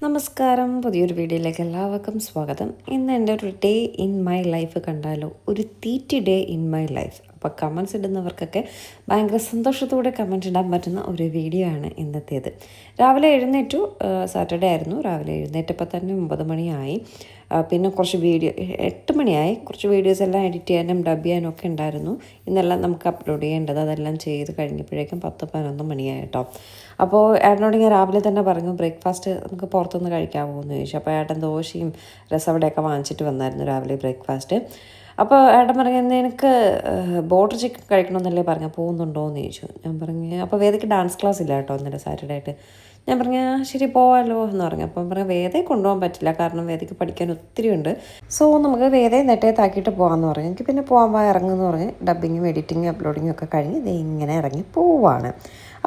നമസ്കാരം, പുതിയൊരു വീഡിയോയിലേക്ക് എല്ലാവർക്കും സ്വാഗതം. ഇന്ന് എൻ്റെ ഒരു ഡേ ഇൻ മൈ ലൈഫ് കണ്ടാലോ, ഒരു തീറ്റി ഡേ ഇൻ മൈ ലൈഫ്. അപ്പോൾ കമൻസ് ഇടുന്നവർക്കൊക്കെ ഭയങ്കര സന്തോഷത്തോടെ കമൻറ്റ് ഇടാൻ പറ്റുന്ന ഒരു വീഡിയോ ആണ് ഇന്നത്തേത്. രാവിലെ എഴുന്നേറ്റു, സാറ്റർഡേ ആയിരുന്നു. രാവിലെ എഴുന്നേറ്റപ്പോൾ തന്നെ 9 മണിയായി. പിന്നെ കുറച്ച് 8 മണിയായി. കുറച്ച് വീഡിയോസ് എല്ലാം എഡിറ്റ് ചെയ്യാനും ഡബ് ചെയ്യാനും ഒക്കെ ഉണ്ടായിരുന്നു. ഇന്നെല്ലാം നമുക്ക് അപ്ലോഡ് ചെയ്യേണ്ടത്. അതെല്ലാം ചെയ്ത് കഴിഞ്ഞപ്പോഴേക്കും 10-11 മണിയായി കേട്ടോ. അപ്പോൾ ഏട്ടനോട് ഞാൻ രാവിലെ തന്നെ പറഞ്ഞു ബ്രേക്ക്ഫാസ്റ്റ് നമുക്ക് പുറത്തുനിന്ന് കഴിക്കാമോ എന്ന് ചോദിച്ചു. അപ്പോൾ ഏട്ടൻ ദോശയും രസവടയൊക്കെ വാങ്ങിച്ചിട്ട് വന്നായിരുന്നു രാവിലെ ബ്രേക്ക്ഫാസ്റ്റ്. അപ്പോൾ ഏട്ടൻ പറഞ്ഞു എനിക്ക് ബോട്ടർ ചിക്കൻ കഴിക്കണമെന്നല്ലേ പറഞ്ഞാൽ പോകുന്നുണ്ടോ എന്ന് ചോദിച്ചു. ഞാൻ പറഞ്ഞു അപ്പോൾ വേദയ്ക്ക് ഡാൻസ് ക്ലാസ് ഇല്ല കേട്ടോ ഇന്നലെ സാറ്റർഡേ ആയിട്ട്. ഞാൻ പറഞ്ഞു ശരി പോവാമല്ലോ എന്ന് പറഞ്ഞു. അപ്പം പറഞ്ഞു വേദയെ കൊണ്ടുപോകാൻ പറ്റില്ല, കാരണം വേദയ്ക്ക് പഠിക്കാൻ ഒത്തിരി ഉണ്ട്. സോ നമുക്ക് വേദയെ നെട്ടേത്താക്കിയിട്ട് പോകാമെന്ന് പറഞ്ഞു. എനിക്ക് പിന്നെ പോകാൻ ഇറങ്ങുമെന്ന് പറഞ്ഞ് ഡബ്ബിങ്ങും എഡിറ്റിങ്ങും അപ്ലോഡിങ്ങും ഒക്കെ കഴിഞ്ഞ് ഇത് ഇങ്ങനെ ഇറങ്ങി പോവാണ്.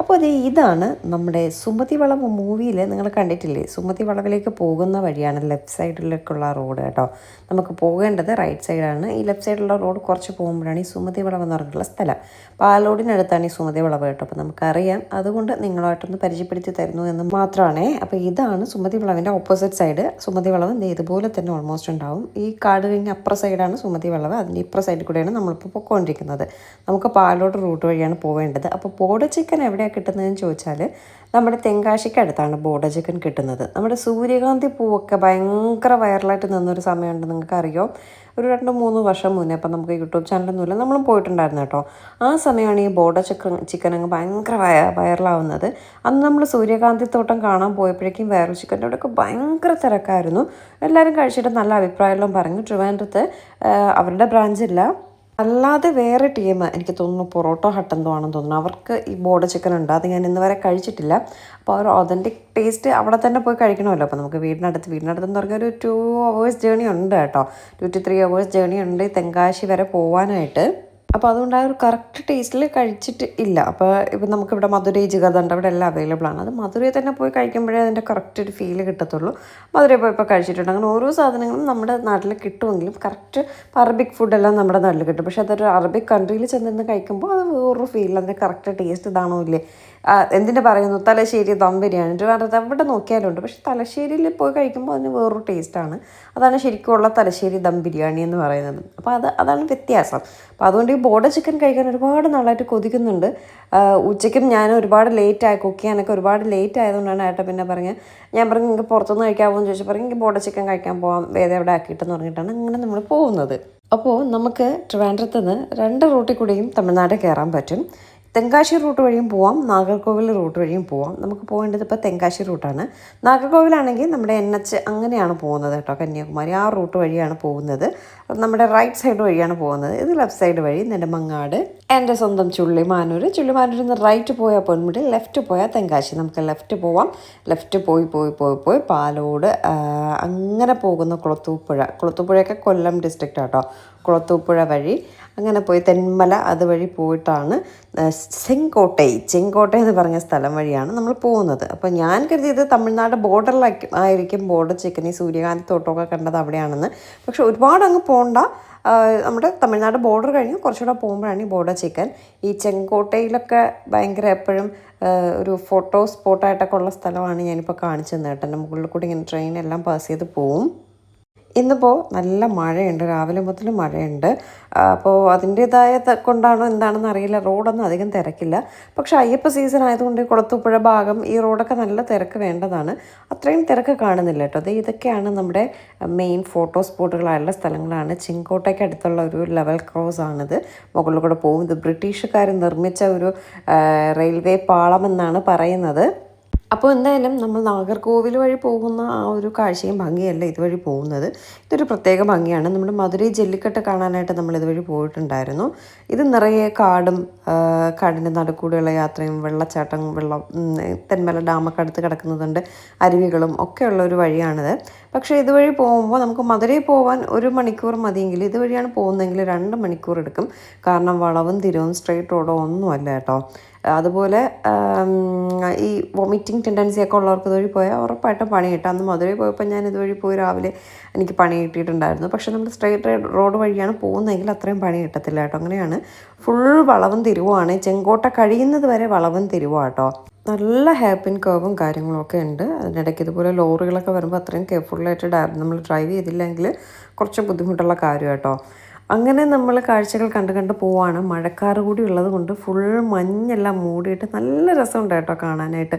അപ്പോൾ ഇതാണ് നമ്മുടെ സുമതി വളവ് മൂവിയിൽ നിങ്ങൾ കണ്ടിട്ടില്ലേ, സുമതി വളവിലേക്ക് പോകുന്ന വഴിയാണ് ലെഫ്റ്റ് സൈഡിലേക്കുള്ള റോഡ് കേട്ടോ. നമുക്ക് പോകേണ്ടത് റൈറ്റ് സൈഡാണ്. ഈ ലെഫ്റ്റ് സൈഡിലുള്ള റോഡ് കുറച്ച് പോകുമ്പോഴാണ് ഈ സുമതി വളവ് എന്ന് പറഞ്ഞിട്ടുള്ള സ്ഥലം. പാലോടിനടുത്താണ് ഈ സുമതി വളവ് കേട്ടോ. അപ്പോൾ നമുക്കറിയാം, അതുകൊണ്ട് നിങ്ങളുമായിട്ടൊന്ന് പരിചയപ്പെടുത്തി തരുന്നു എന്ന് മാത്രമാണേ. അപ്പോൾ ഇതാണ് സുമതി വളവിൻ്റെ ഓപ്പോസിറ്റ് സൈഡ്. സുമതി വളവ് ഇതുപോലെ തന്നെ ഓൾമോസ്റ്റ് ഉണ്ടാവും. ഈ കാട് കഴിഞ്ഞ് അപ്പുറ സൈഡാണ് സുമതി വളവ്. അതിൻ്റെ ഇപ്പുറ സൈഡിൽ കൂടെയാണ് നമ്മളിപ്പോൾ പൊയ്ക്കൊണ്ടിരിക്കുന്നത്. നമുക്ക് പാലോട് റൂട്ട് വഴിയാണ് പോവേണ്ടത്. അപ്പോൾ ബോർഡർ ചിക്കൻ എവിടെയാണ് കിട്ടുന്നതെന്ന് ചോദിച്ചാൽ നമ്മുടെ തെങ്കാശിക്ക് അടുത്താണ് ബോർഡർ ചിക്കൻ കിട്ടുന്നത്. നമ്മുടെ സൂര്യകാന്തി പൂവൊക്കെ ഭയങ്കര വൈറലായിട്ട് നിന്നൊരു സമയമുണ്ട്, നിങ്ങൾക്കറിയോ, ഒരു 2-3 വർഷം മുന്നേ. അപ്പം നമുക്ക് യൂട്യൂബ് ചാനലൊന്നുമില്ല, നമ്മളും പോയിട്ടുണ്ടായിരുന്നു കേട്ടോ. ആ സമയമാണ് ഈ ബോർഡർ ചിക്കൻ അങ്ങ് ഭയങ്കര വൈറലാവുന്നത്. അന്ന് നമ്മൾ സൂര്യകാന്തി തോട്ടം കാണാൻ പോയപ്പോഴേക്കും വൈറൽ ചിക്കൻ്റെ അവിടെയൊക്കെ ഭയങ്കര തിരക്കായിരുന്നു. എല്ലാവരും കഴിച്ചിട്ട് നല്ല അഭിപ്രായമെല്ലാം പറഞ്ഞു. ട്രിവാൻഡ്രത്ത് അവരുടെ ബ്രാഞ്ചില്ല, അല്ലാതെ വേറെ ടീം, എനിക്ക് തോന്നുന്നു പൊറോട്ട ഹട്ട് എന്തോ ആണെന്ന് തോന്നുന്നു, അവർക്ക് ഈ ബോർഡർ ചിക്കൻ ഉണ്ട്. അത് ഞാൻ ഇന്ന് വരെ കഴിച്ചിട്ടില്ല. അപ്പോൾ ഒരു ഒതൻറ്റിക് ടേസ്റ്റ് അവിടെ തന്നെ പോയി കഴിക്കണമല്ലോ. അപ്പോൾ നമുക്ക് വീടിനടുത്തെന്ന് പറഞ്ഞാൽ ഒരു 2 hours ജേണി ഉണ്ട് കേട്ടോ. 2 to 3 hours ജേണി ഉണ്ട് തെങ്കാശി വരെ പോകാനായിട്ട്. അപ്പോൾ അതുകൊണ്ട് ആ ഒരു കറക്റ്റ് ടേസ്റ്റിൽ കഴിച്ചിട്ട് ഇല്ല. അപ്പോൾ ഇപ്പം നമുക്കിവിടെ മധുരൈ ജിഗർദണ്ട് അവിടെ എല്ലാം അവൈലബിൾ ആണ്. അത് മധുരയിൽ തന്നെ പോയി കഴിക്കുമ്പോഴേ അതിൻ്റെ കറക്റ്റ് ഒരു ഫീല് കിട്ടത്തുള്ളൂ. മധുരയിൽ പോയി ഇപ്പോൾ കഴിച്ചിട്ടുണ്ട്. അങ്ങനെ ഓരോ സാധനങ്ങളും നമ്മുടെ നാട്ടിൽ കിട്ടുമെങ്കിലും കറക്റ്റ് അറബിക് ഫുഡെല്ലാം നമ്മുടെ നാട്ടിൽ കിട്ടും. പക്ഷേ അതൊരു അറബിക് കൺട്രിയിൽ ചെന്ന് കഴിക്കുമ്പോൾ അത് വേറൊരു ഫീൽ, അതിൻ്റെ കറക്റ്റ് ടേസ്റ്റ് ഇതാണോ ഇല്ലേ. എന്തിനു പറയുന്നു, തലശ്ശേരി ദം ബിരിയാണി ട്രിവാൻഡ്രത്ത് എവിടെ നോക്കിയാലുണ്ട്. പക്ഷേ തലശ്ശേരിയിൽ പോയി കഴിക്കുമ്പോൾ അതിന് വേറൊരു ടേസ്റ്റാണ്. അതാണ് ശരിക്കുമുള്ള തലശ്ശേരി ദം ബിരിയാണി എന്ന് പറയുന്നത്. അപ്പോൾ അതാണ് വ്യത്യാസം. അപ്പോൾ അതുകൊണ്ട് ഈ ബോർഡർ ചിക്കൻ കഴിക്കാൻ ഒരുപാട് നാളായിട്ട് കൊതിക്കുന്നുണ്ട്. ഉച്ചയ്ക്കും ഞാൻ ഒരുപാട് ലേറ്റായി, കുക്ക് ചെയ്യാനൊക്കെ ഒരുപാട് ലേറ്റ് ആയതുകൊണ്ടാണ് ഏട്ടൻ പിന്നെ ഞാൻ പറഞ്ഞു നിങ്ങൾക്ക് പുറത്തുനിന്ന് കഴിക്കാമോ എന്ന് ചോദിച്ചു. പറഞ്ഞു എനിക്ക് ബോർഡർ ചിക്കൻ കഴിക്കാൻ പോകാം, വേദ എവിടെ ആക്കിയിട്ടെന്ന് പറഞ്ഞിട്ടാണ് അങ്ങനെ നമ്മൾ പോകുന്നത്. അപ്പോൾ നമുക്ക് ട്രിവാൻഡ്രത്ത് നിന്ന് 2 റൂട്ടിൽ കൂടെയും തമിഴ്നാട് കയറാൻ പറ്റും. തെങ്കാശി റൂട്ട് വഴിയും പോവാം, നാഗർകോവിൽ റൂട്ട് വഴിയും പോവാം. നമുക്ക് പോകേണ്ടത് ഇപ്പോൾ തെങ്കാശി റൂട്ടാണ്. നാഗർകോവിലാണെങ്കിൽ നമ്മുടെ NH അങ്ങനെയാണ് പോകുന്നത് കേട്ടോ, കന്യാകുമാരി ആ റൂട്ട് വഴിയാണ് പോകുന്നത്. നമ്മുടെ റൈറ്റ് സൈഡ് വഴിയാണ് പോകുന്നത്. ഇത് ലെഫ്റ്റ് സൈഡ് വഴി നെടുമങ്ങാട്, എൻ്റെ സ്വന്തം ചുള്ളിമാനൂർ നിന്ന് റൈറ്റ് പോയാൽ പൊന്മുടി, ലെഫ്റ്റ് പോയാൽ തെങ്കാശി. നമുക്ക് ലെഫ്റ്റ് പോവാം. ലെഫ്റ്റ് പോയി പാലോട് അങ്ങനെ പോകുന്ന കുളത്തൂപ്പുഴയൊക്കെ കൊല്ലം ഡിസ്ട്രിക്റ്റ് കേട്ടോ. കുളത്തൂപ്പുഴ വഴി അങ്ങനെ പോയി തെന്മല അതുവഴി പോയിട്ടാണ് ചെങ്കോട്ടൈ എന്ന് പറഞ്ഞ സ്ഥലം വഴിയാണ് നമ്മൾ പോകുന്നത്. അപ്പോൾ ഞാൻ കരുതിയത് തമിഴ്നാട് ബോർഡറിലായിരിക്കും ബോർഡർ ചിക്കൻ, ഈ സൂര്യകാന്തി തോട്ടമൊക്കെ കണ്ടത് അവിടെയാണെന്ന്. പക്ഷെ ഒരുപാട് അങ്ങ് പോകണ്ട, നമ്മുടെ തമിഴ്നാട് ബോർഡർ കഴിഞ്ഞ് കുറച്ചുകൂടെ പോകുമ്പോഴാണ് ഈ ബോർഡർ ചിക്കൻ. ഈ ചെങ്കോട്ടയിലൊക്കെ ഭയങ്കര എപ്പോഴും ഒരു ഫോട്ടോ സ്പോട്ടായിട്ടൊക്കെ ഉള്ള സ്ഥലമാണ് ഞാനിപ്പോൾ കാണിച്ചു തന്നെ കേട്ടോ. എൻ്റെ മുകളിൽ കൂടി ഇങ്ങനെ ട്രെയിനെല്ലാം പാസ് ചെയ്ത് പോവും. ഇന്നിപ്പോൾ നല്ല മഴയുണ്ട്, രാവിലെ മുതൽ മഴയുണ്ട്. അപ്പോൾ അതിൻ്റേതായ കൊണ്ടാണോ എന്താണെന്ന് അറിയില്ല, റോഡൊന്നും അധികം തിരക്കില്ല. പക്ഷേ അയ്യപ്പ സീസൺ ആയതുകൊണ്ട് കുളത്തൂപ്പുഴ ഭാഗം ഈ റോഡൊക്കെ നല്ല തിരക്ക് വേണ്ടതാണ്. അത്രയും തിരക്ക് കാണുന്നില്ല കേട്ടോ. ഇതൊക്കെയാണ് നമ്മുടെ മെയിൻ ഫോട്ടോ സ്പോട്ടുകളായുള്ള സ്ഥലങ്ങളാണ്. ചെങ്കോട്ടയ്ക്ക് അടുത്തുള്ള ഒരു ലെവൽ ക്രോസ് ആണിത്. മുകളിൽ കൂടെ പോകും. ഇത് ബ്രിട്ടീഷുകാർ നിർമ്മിച്ച ഒരു റെയിൽവേ പാളമെന്നാണ് പറയുന്നത്. അപ്പോൾ എന്തായാലും നമ്മൾ നാഗർകോവിൽ വഴി പോകുന്ന ആ ഒരു കാഴ്ചയും ഭംഗിയല്ല ഇതുവഴി പോകുന്നത്. ഇതൊരു പ്രത്യേക ഭംഗിയാണ്. നമ്മുടെ മധുരൈ ജല്ലിക്കെട്ട് കാണാനായിട്ട് നമ്മൾ ഇതുവഴി പോയിട്ടുണ്ടായിരുന്നു. ഇത് നിറയെ കാടിൻ്റെ നടുക്കൂടെയുള്ള യാത്രയും വെള്ളച്ചാട്ടം, തെന്മല ഡാമൊക്കെ അടുത്ത് കിടക്കുന്നതുണ്ട്, അരുവികളും ഒക്കെയുള്ള ഒരു വഴിയാണിത്. പക്ഷേ ഇതുവഴി പോകുമ്പോൾ നമുക്ക് മധുരയിൽ പോകാൻ 1 മണിക്കൂർ മതിയെങ്കിൽ ഇതുവഴിയാണ് പോകുന്നതെങ്കിൽ 2 മണിക്കൂർ എടുക്കും. കാരണം വളവും തിരിവും സ്ട്രെയിറ്റ് റോഡോ ഒന്നുമല്ല കേട്ടോ. അതുപോലെ ഈ വൊമിറ്റിംഗ് ടെൻഡൻസിയൊക്കെ ഉള്ളവർക്ക് ഇതുവഴി പോയാൽ ഉറപ്പായിട്ടും പണി കിട്ടും. അന്ന് മധുരയിൽ പോയപ്പോൾ ഞാൻ ഇതുവഴി പോയി രാവിലെ എനിക്ക് പണി കിട്ടിയിട്ടുണ്ടായിരുന്നു. പക്ഷേ നമ്മൾ സ്ട്രെയിറ്റ് റോഡ് വഴിയാണ് പോകുന്നതെങ്കിൽ അത്രയും പണി കിട്ടത്തില്ല കേട്ടോ. അങ്ങനെയാണ്, ഫുൾ വളവും തിരിവുമാണ്. ചെങ്കോട്ട കഴിയുന്നത് വരെ വളവും തിരിവാട്ടോ. നല്ല ഹെയർ പിൻ കർവും കാര്യങ്ങളൊക്കെ ഉണ്ട്. അതിനിടയ്ക്ക് ഇതുപോലെ ലോറികളൊക്കെ വരുമ്പോൾ അത്രയും കെയർഫുള്ളായിട്ട് നമ്മൾ ഡ്രൈവ് ചെയ്തില്ലെങ്കിൽ കുറച്ച് ബുദ്ധിമുട്ടുള്ള കാര്യം കേട്ടോ. അങ്ങനെ നമ്മൾ കാഴ്ചകൾ കണ്ട് കണ്ട് പോവാണ്. മഴക്കാറ് കൂടി ഉള്ളത് കൊണ്ട് ഫുൾ മഞ്ഞെല്ലാം മൂടിയിട്ട് നല്ല രസമുണ്ട് കേട്ടോ കാണാനായിട്ട്.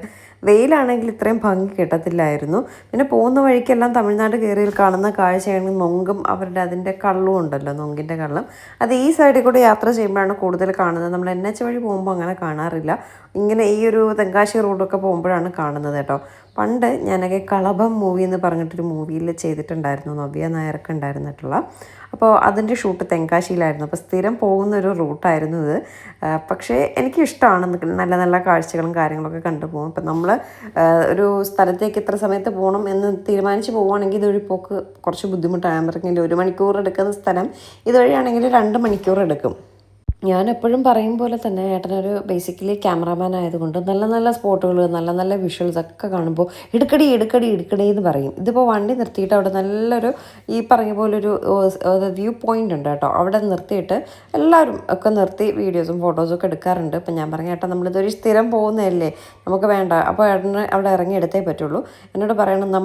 വെയിലാണെങ്കിൽ ഇത്രയും ഭംഗി കിട്ടത്തില്ലായിരുന്നു. പിന്നെ പോകുന്ന വഴിക്കെല്ലാം തമിഴ്നാട് കയറിയിൽ കാണുന്ന കാഴ്ചയാണെങ്കിൽ നൊങ്കും അവരുടെ അതിൻ്റെ കള്ളും ഉണ്ടല്ലോ, നൊങ്കിൻ്റെ കള്ളം. അത് ഈ സൈഡിൽ കൂടെ യാത്ര ചെയ്യുമ്പോഴാണ് കൂടുതൽ കാണുന്നത്. നമ്മൾ NH വഴി പോകുമ്പോൾ അങ്ങനെ കാണാറില്ല. ഇങ്ങനെ ഈ ഒരു തെങ്കാശി റോഡൊക്കെ പോകുമ്പോഴാണ് കാണുന്നത് കേട്ടോ. പണ്ട് ഞാനൊക്കെ കളഭം മൂവി എന്ന് പറഞ്ഞിട്ടൊരു മൂവിയിൽ ചെയ്തിട്ടുണ്ടായിരുന്നു, നവ്യ നായർക്ക് ഉണ്ടായിരുന്നിട്ടുള്ള. അപ്പോൾ അതിൻ്റെ ഷൂട്ട് തെങ്കാശിയിലായിരുന്നു. അപ്പോൾ സ്ഥിരം പോകുന്നൊരു റൂട്ടായിരുന്നു ഇത്. പക്ഷേ എനിക്കിഷ്ടമാണ് നല്ല നല്ല കാഴ്ചകളും കാര്യങ്ങളൊക്കെ കണ്ടു പോകും. ഇപ്പം നമ്മൾ ഒരു സ്ഥലത്തേക്ക് ഇത്ര സമയത്ത് പോകണം എന്ന് തീരുമാനിച്ച് പോവുകയാണെങ്കിൽ ഇതൊരു പോക്ക് കുറച്ച് ബുദ്ധിമുട്ടാണ്. പറഞ്ഞില്ല, 1 മണിക്കൂർ എടുക്കുന്ന സ്ഥലം ഇതുവഴിയാണെങ്കിൽ 2 മണിക്കൂർ എടുക്കും. ഞാൻ എപ്പോഴും പറയും പോലെ തന്നെ ഏട്ടനൊരു ബേസിക്കലി ക്യാമറാമാൻ ആയതുകൊണ്ട് നല്ല നല്ല സ്പോട്ടുകൾ, നല്ല നല്ല വിഷ്വൽസ് ഒക്കെ കാണുമ്പോൾ എടുക്കടി എടുക്കടി എടുക്കടി എന്ന് പറയും. ഇതിപ്പോൾ വണ്ടി നിർത്തിയിട്ട് അവിടെ നല്ലൊരു ഈ പറഞ്ഞ പോലൊരു വ്യൂ പോയിൻ്റ് ഉണ്ട് കേട്ടോ. അവിടെ നിർത്തിയിട്ട് എല്ലാവരും ഒക്കെ നിർത്തി വീഡിയോസും ഫോട്ടോസും ഒക്കെ എടുക്കാറുണ്ട്. അപ്പം ഞാൻ പറഞ്ഞ ഏട്ടാ നമ്മളിതൊരു സ്ഥിരം പോകുന്നതല്ലേ, നമുക്ക് വേണ്ട. അപ്പോൾ ഏട്ടന് അവിടെ ഇറങ്ങി എടുത്തേ പറ്റുള്ളൂ. എന്നോട് പറയണം,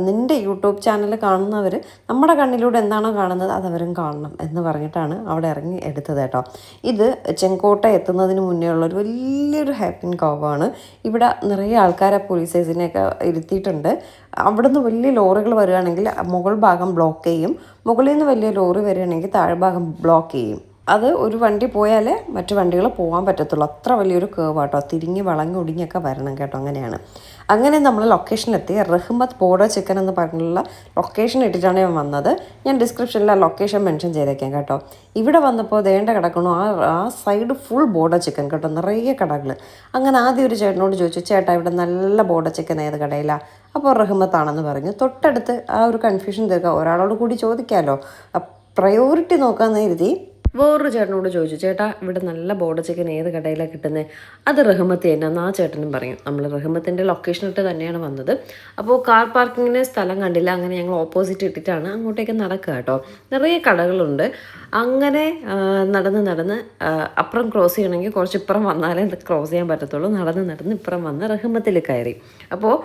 നിൻ്റെ യൂട്യൂബ് ചാനൽ കാണുന്നവർ നമ്മുടെ കണ്ണിലൂടെ എന്താണോ കാണുന്നത് അതവരും കാണണം എന്ന് പറഞ്ഞിട്ടാണ് അവിടെ ഇറങ്ങി എടുത്തത് കേട്ടോ. ഇത് ചെങ്കോട്ട എത്തുന്നതിന് മുന്നേ ഉള്ളൊരു വലിയൊരു ഹാപ്പിൻ കോവാണ്. ഇവിടെ നിറയെ ആൾക്കാരെ പോലീസേഴ്സിനെയൊക്കെ ഇരുത്തിയിട്ടുണ്ട്. അവിടുന്ന് വലിയ ലോറികൾ വരികയാണെങ്കിൽ മുകൾ ഭാഗം ബ്ലോക്ക് ചെയ്യും, മുകളിൽ നിന്ന് വലിയ ലോറി വരികയാണെങ്കിൽ താഴ്ഭാഗം ബ്ലോക്ക് ചെയ്യും. അത് ഒരു വണ്ടി പോയാലേ മറ്റു വണ്ടികൾ പോകാൻ പറ്റത്തുള്ളൂ. അത്ര വലിയൊരു കേവാട്ടോ, തിരിഞ്ഞ് വളഞ്ഞ് ഒടിഞ്ഞൊക്കെ വരണം കേട്ടോ. അങ്ങനെയാണ്. അങ്ങനെ നമ്മൾ ലൊക്കേഷനിലെത്തി. റഹ്മത്ത് ബോർഡർ ചിക്കൻ എന്ന് പറഞ്ഞുള്ള ലൊക്കേഷൻ ഇട്ടിട്ടാണ് ഞാൻ വന്നത്. ഞാൻ ഡിസ്ക്രിപ്ഷനിൽ ആ ലൊക്കേഷൻ മെൻഷൻ ചെയ്തേക്കാം കേട്ടോ. ഇവിടെ വന്നപ്പോൾ ദേണ്ട കിടക്കണു ആ സൈഡ് ഫുൾ ബോർഡർ ചിക്കൻ കേട്ടോ, നിറയെ കടകൾ. അങ്ങനെ ആദ്യം ഒരു ചേട്ടനോട് ചോദിച്ചു, ചേട്ടാ ഇവിടെ നല്ല ബോർഡർ ചിക്കൻ ഏത് കടയിലാണ്? അപ്പോൾ റഹ്മത്താണെന്ന് പറഞ്ഞു. തൊട്ടടുത്ത് ആ ഒരു കൺഫ്യൂഷൻ തീർക്കാം, ഒരാളോട് കൂടി ചോദിക്കാമല്ലോ, പ്രയോറിറ്റി നോക്കാമെന്ന് കരുതി വേറൊരു ചേട്ടനോട് ചോദിച്ചു, ചേട്ടാ ഇവിടെ നല്ല ബോർഡർ ചിക്കൻ ഏത് കടയിലാണ് കിട്ടുന്നത്? അത് റഹ്മത്ത് തന്നെയെന്ന് ആ ചേട്ടനും പറയും. നമ്മൾ റഹ്മത്തിൻ്റെ ലൊക്കേഷനിട്ട് തന്നെയാണ് വന്നത്. അപ്പോൾ കാർ പാർക്കിങ്ങിന് സ്ഥലം കണ്ടില്ല. അങ്ങനെ ഞങ്ങൾ ഓപ്പോസിറ്റ് ഇട്ടിട്ടാണ് അങ്ങോട്ടേക്ക് നടക്കുക കേട്ടോ. നിറയെ കടകളുണ്ട്. അങ്ങനെ നടന്ന് അപ്പുറം ക്രോസ് ചെയ്യണമെങ്കിൽ കുറച്ച് ഇപ്പുറം വന്നാലേ ക്രോസ് ചെയ്യാൻ പറ്റത്തുള്ളൂ. നടന്ന് ഇപ്പുറം വന്ന് റഹ്മത്തിൽ കയറി. അപ്പോൾ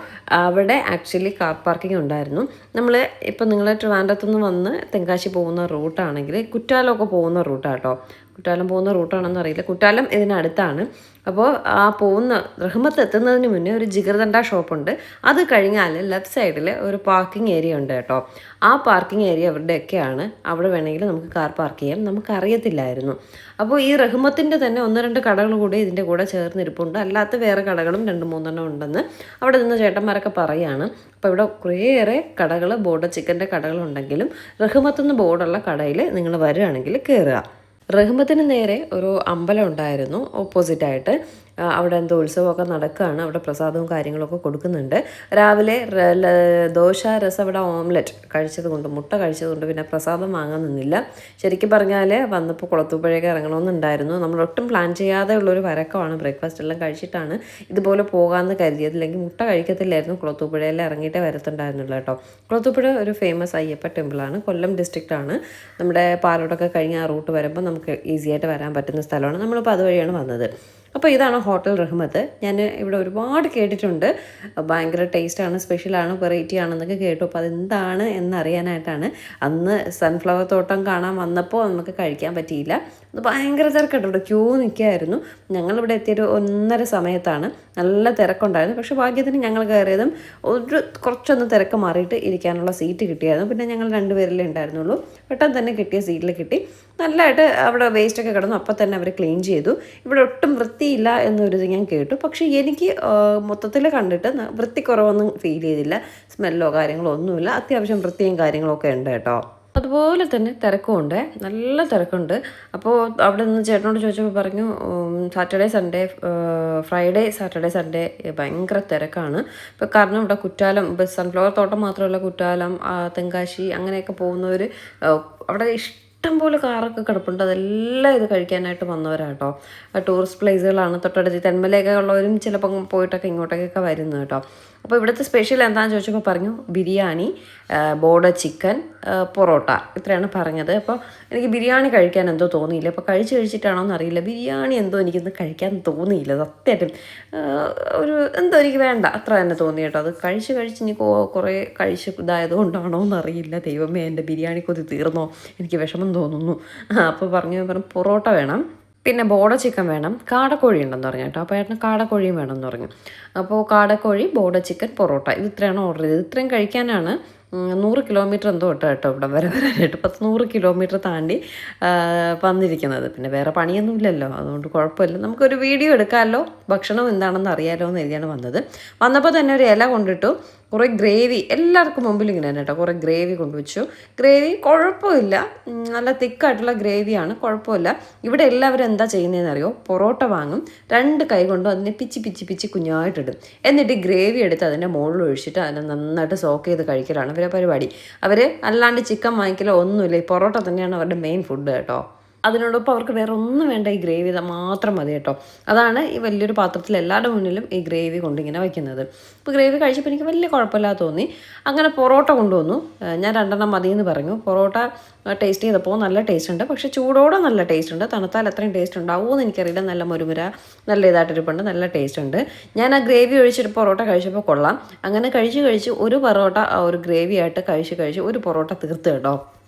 അവിടെ ആക്ച്വലി കാർ പാർക്കിംഗ് ഉണ്ടായിരുന്നു. നമ്മൾ ഇപ്പോൾ നിങ്ങൾ ട്രിവാൻഡ്രത്തുനിന്ന് വന്ന് തെങ്കാശി പോകുന്ന റൂട്ടാണെങ്കിൽ കുറ്റാലമൊക്കെ പോകുന്ന റൂട്ടാണ് കേട്ടോ. കുറ്റാലം പോകുന്ന റൂട്ടാണെന്ന് അറിയില്ല. കുറ്റാലം ഇതിനടുത്താണ്. അപ്പോൾ ആ പോകുന്ന റഹ്മത്ത് എത്തുന്നതിന് മുന്നേ ഒരു ജിഗർദണ്ഡ ഷോപ്പുണ്ട്. അത് കഴിഞ്ഞാൽ ലെഫ്റ്റ് സൈഡിൽ ഒരു പാർക്കിംഗ് ഏരിയ ഉണ്ട് കേട്ടോ. ആ പാർക്കിംഗ് ഏരിയ അവരുടെയൊക്കെയാണ്. അവിടെ വേണമെങ്കിൽ നമുക്ക് കാർ പാർക്ക് ചെയ്യാം. നമുക്കറിയത്തില്ലായിരുന്നു. അപ്പോൾ ഈ റഹ്മത്തിൻ്റെ തന്നെ 1-2 കടകൾ കൂടി ഇതിൻ്റെ കൂടെ ചേർന്നിരിപ്പുണ്ട്. അല്ലാത്ത വേറെ കടകളും 2-3 ഉണ്ടെന്ന് അവിടെ നിന്ന് ചേട്ടന്മാരൊക്കെ പറയുകയാണ്. അപ്പോൾ ഇവിടെ കുറേയേറെ കടകൾ, ബോർഡർ ചിക്കൻ്റെ കടകളുണ്ടെങ്കിലും റഹ്മത്തുനിന്ന് ബോർഡുള്ള കടയിൽ നിങ്ങൾ വരികയാണെങ്കിൽ കയറുക. റഹ്മത്തിന് നേരെ ഒരു അമ്പലം ഉണ്ടായിരുന്നു ഓപ്പോസിറ്റായിട്ട്. അവിടെ എന്തോ ഉത്സവമൊക്കെ നടക്കുകയാണ്. അവിടെ പ്രസാദവും കാര്യങ്ങളൊക്കെ കൊടുക്കുന്നുണ്ട്. രാവിലെ ദോശ, രസം, ഇവിടെ ഓംലെറ്റ് കഴിച്ചതുകൊണ്ട്, മുട്ട കഴിച്ചതുകൊണ്ട് പിന്നെ പ്രസാദം വാങ്ങാൻ നിന്നില്ല. ശരിക്കും പറഞ്ഞാൽ വന്നപ്പോൾ കുളത്തൂപ്പുഴയൊക്കെ ഇറങ്ങണമെന്നുണ്ടായിരുന്നു. നമ്മൾ ഒട്ടും പ്ലാൻ ചെയ്യാതെ ഉള്ളൊരു വരക്കമാണ്. ബ്രേക്ക്ഫാസ്റ്റ് എല്ലാം കഴിച്ചിട്ടാണ് ഇതുപോലെ പോകാമെന്ന് കരുതിയത്. അല്ലെങ്കിൽ മുട്ട കഴിക്കത്തില്ലായിരുന്നു. കുളത്തൂപ്പുഴയിൽ ഇറങ്ങിയിട്ടേ വരത്തുണ്ടായിരുന്നുള്ളൂ കേട്ടോ. കുളത്തൂപ്പുഴ ഒരു ഫേമസ് അയ്യപ്പ ടെമ്പിളാണ്. കൊല്ലം ഡിസ്ട്രിക്റ്റാണ്. നമ്മുടെ പാലോടൊക്കെ കഴിഞ്ഞ് ആ റൂട്ട് വരുമ്പോൾ നമുക്ക് ഈസി ആയിട്ട് വരാൻ പറ്റുന്ന സ്ഥലമാണ്. നമ്മളിപ്പോൾ അതുവഴിയാണ് വന്നത്. അപ്പോൾ ഇതാണ് ഹോട്ടൽ റഹ്മത്ത്. ഞാൻ ഇവിടെ ഒരുപാട് കേട്ടിട്ടുണ്ട്, ഭയങ്കര ടേസ്റ്റാണ്, സ്പെഷ്യലാണ്, വെറൈറ്റി ആണെന്നൊക്കെ കേട്ടു. അപ്പോൾ അതെന്താണ് എന്നറിയാനായിട്ടാണ്. അന്ന് സൺഫ്ലവർ തോട്ടം കാണാൻ വന്നപ്പോൾ നമുക്ക് കഴിക്കാൻ പറ്റിയില്ല. അത് ഭയങ്കര തിരക്കുണ്ട്, ക്യൂ നിൽക്കുകയായിരുന്നു. ഞങ്ങളിവിടെ എത്തിയൊരു 1:30 സമയത്താണ്. നല്ല തിരക്കുണ്ടായിരുന്നു. പക്ഷേ ഭാഗ്യത്തിന് ഞങ്ങൾ കയറിയതും കുറച്ചൊന്ന് തിരക്ക് മാറിയിട്ട് ഇരിക്കാനുള്ള സീറ്റ് കിട്ടിയായിരുന്നു. പിന്നെ ഞങ്ങൾ 2 പേരല്ലേ ഉണ്ടായിരുന്നുള്ളൂ. പെട്ടെന്ന് തന്നെ കിട്ടിയ സീറ്റിൽ കിട്ടി. നല്ലതായിട്ട് അവിടെ വേസ്റ്റൊക്കെ കിടന്നു. അപ്പം തന്നെ അവർ ക്ലീൻ ചെയ്തു. ഇവിടെ ഒട്ടും വൃത്തിയില്ല എന്നൊരു ഞാൻ കേട്ടു. പക്ഷേ എനിക്ക് മൊത്തത്തിൽ കണ്ടിട്ട് വൃത്തിക്കുറവൊന്നും ഫീൽ ചെയ്തില്ല. സ്മെല്ലോ കാര്യങ്ങളോ ഒന്നുമില്ല. അത്യാവശ്യം വൃത്തിയും കാര്യങ്ങളൊക്കെ ഉണ്ട് കേട്ടോ. അതുപോലെ തന്നെ തിരക്കുമുണ്ട്, നല്ല തിരക്കുണ്ട്. അപ്പോൾ അവിടെ നിന്ന് ചേട്ടനോട് ചോദിച്ചപ്പോൾ പറഞ്ഞു Saturday Sunday Friday Saturday Sunday ഭയങ്കര തിരക്കാണ്. ഇപ്പോൾ കാരണം ഇവിടെ കുറ്റാലം സൺഫ്ലവർ തോട്ടം മാത്രമല്ല, കുറ്റാലം, തെങ്കാശി അങ്ങനെയൊക്കെ പോകുന്നവർ അവിടെ ഇഷ്ടം പോലെ കാറൊക്കെ കിടപ്പുണ്ട്. അതെല്ലാം ഇത് കഴിക്കാനായിട്ട് വന്നവരാട്ടോ. ടൂറിസ്റ്റ് പ്ലേസുകളാണ്. തൊട്ടടുത്ത് തെന്മലയൊക്കെ ഉള്ളവരും ചിലപ്പം പോയിട്ടൊക്കെ ഇങ്ങോട്ടേക്കൊക്കെ വരുന്നത് കേട്ടോ. അപ്പോൾ ഇവിടുത്തെ സ്പെഷ്യൽ എന്താണെന്ന് ചോദിച്ചപ്പോൾ പറഞ്ഞു ബിരിയാണി, ബോർഡർ ചിക്കൻ, പൊറോട്ട, ഇത്രയാണ് പറഞ്ഞത്. അപ്പോൾ എനിക്ക് ബിരിയാണി കഴിക്കാൻ എന്തോ തോന്നിയില്ല. അപ്പോൾ കഴിച്ചിട്ടാണോ എന്നറിയില്ല, ബിരിയാണി എന്തോ എനിക്കൊന്ന് കഴിക്കാൻ തോന്നിയില്ല സത്യമായിട്ടും. ഒരു എന്തോ എനിക്ക് വേണ്ട അത്ര തന്നെ തോന്നി കേട്ടോ. അത് കഴിച്ച് ഇനി കുറേ കഴിച്ച് ഇതായത് കൊണ്ടാണോ എന്നറിയില്ല. ദൈവമേ, എൻ്റെ ബിരിയാണി കൊതി തീർന്നോ, എനിക്ക് വിഷമം തോന്നുന്നു. അപ്പോൾ പറഞ്ഞു പൊറോട്ട വേണം, പിന്നെ ബോർഡർ ചിക്കൻ വേണം, കാടക്കോഴി ഉണ്ടെന്ന് പറഞ്ഞു കേട്ടോ. അപ്പോൾ ഏട്ടന് കാടക്കോഴിയും വേണമെന്ന് പറഞ്ഞു. അപ്പോൾ കാടക്കോഴി, ബോർഡർ ചിക്കൻ, പൊറോട്ട, ഇത് ഇത്രയാണ് ഓർഡർ ചെയ്തത്. ഇത്രയും കഴിക്കാനാണ് 100 കിലോമീറ്റർ എന്തോ കേട്ടോ ഇവിടെ വരാനായിട്ട്. 100 കിലോമീറ്റർ താണ്ടി വന്നിരിക്കുന്നത്. പിന്നെ വേറെ പണിയൊന്നുമില്ലല്ലോ, അതുകൊണ്ട് കുഴപ്പമില്ല, നമുക്കൊരു വീഡിയോ എടുക്കാമല്ലോ, ഭക്ഷണം എന്താണെന്ന് അറിയാമല്ലോ എന്ന് എഴുതിയാണ് വന്നത്. വന്നപ്പോൾ തന്നെ ഒരു ഇല കൊണ്ടിട്ടു, കുറേ ഗ്രേവി, എല്ലാവർക്കും മുമ്പിൽ ഇങ്ങനെ തന്നെ കേട്ടോ, കുറേ ഗ്രേവി കൊണ്ടുവച്ചു. ഗ്രേവി കുഴപ്പമില്ല, നല്ല തിക്കായിട്ടുള്ള ഗ്രേവിയാണ്, കുഴപ്പമില്ല. ഇവിടെ എല്ലാവരും എന്താ ചെയ്യുന്നതെന്ന് അറിയോ, പൊറോട്ട വാങ്ങും, 2 കൈ കൊണ്ടും അതിനെ പിച്ചി കുഞ്ഞായിട്ടിടും. എന്നിട്ട് ഗ്രേവി എടുത്ത് അതിൻ്റെ മുകളിൽ ഒഴിച്ചിട്ട് അതിനെ നന്നായിട്ട് സോക്ക് ചെയ്ത് കഴിക്കലാണ് അവരെ പരിപാടി. അവർ അല്ലാണ്ട് ചിക്കൻ വാങ്ങിക്കലോ ഒന്നുമില്ല, ഈ പൊറോട്ട തന്നെയാണ് അവരുടെ മെയിൻ ഫുഡ് കേട്ടോ. അതിനോടൊപ്പം അവർക്ക് വേറെ ഒന്നും വേണ്ട, ഈ ഗ്രേവി മാത്രം മതി കേട്ടോ. അതാണ് ഈ വലിയൊരു പാത്രത്തിൽ എല്ലാവരുടെ മുന്നിലും ഈ ഗ്രേവി കൊണ്ടിങ്ങനെ വയ്ക്കുന്നത്. ഇപ്പോൾ ഗ്രേവി കഴിച്ചപ്പോൾ എനിക്ക് വലിയ കുഴപ്പമില്ലാതെ തോന്നി. അങ്ങനെ പൊറോട്ട കൊണ്ടുവന്നു. ഞാൻ 2 മതിയെന്ന് പറഞ്ഞു. പൊറോട്ട ടേസ്റ്റ് ചെയ്തപ്പോൾ നല്ല ടേസ്റ്റ് ഉണ്ട്, പക്ഷേ ചൂടോടെ നല്ല ടേസ്റ്റ് ഉണ്ട്. തണുത്താൽ അത്രയും ടേസ്റ്റ് ഉണ്ടാവുമോ എന്ന് എനിക്കറിയില്ല. നല്ല മുരുമുര, നല്ല ഇതായിട്ടിരിപ്പുണ്ട്, നല്ല ടേസ്റ്റ് ഉണ്ട്. ഞാൻ ആ ഗ്രേവി ഒഴിച്ചിട്ട് പൊറോട്ട കഴിച്ചപ്പോൾ കൊള്ളാം. അങ്ങനെ കഴിച്ച് ഒരു പൊറോട്ട ആ ഒരു ഗ്രേവി ആയിട്ട് കഴിച്ച് ഒരു പൊറോട്ട തീർത്ത് കേട്ടോ.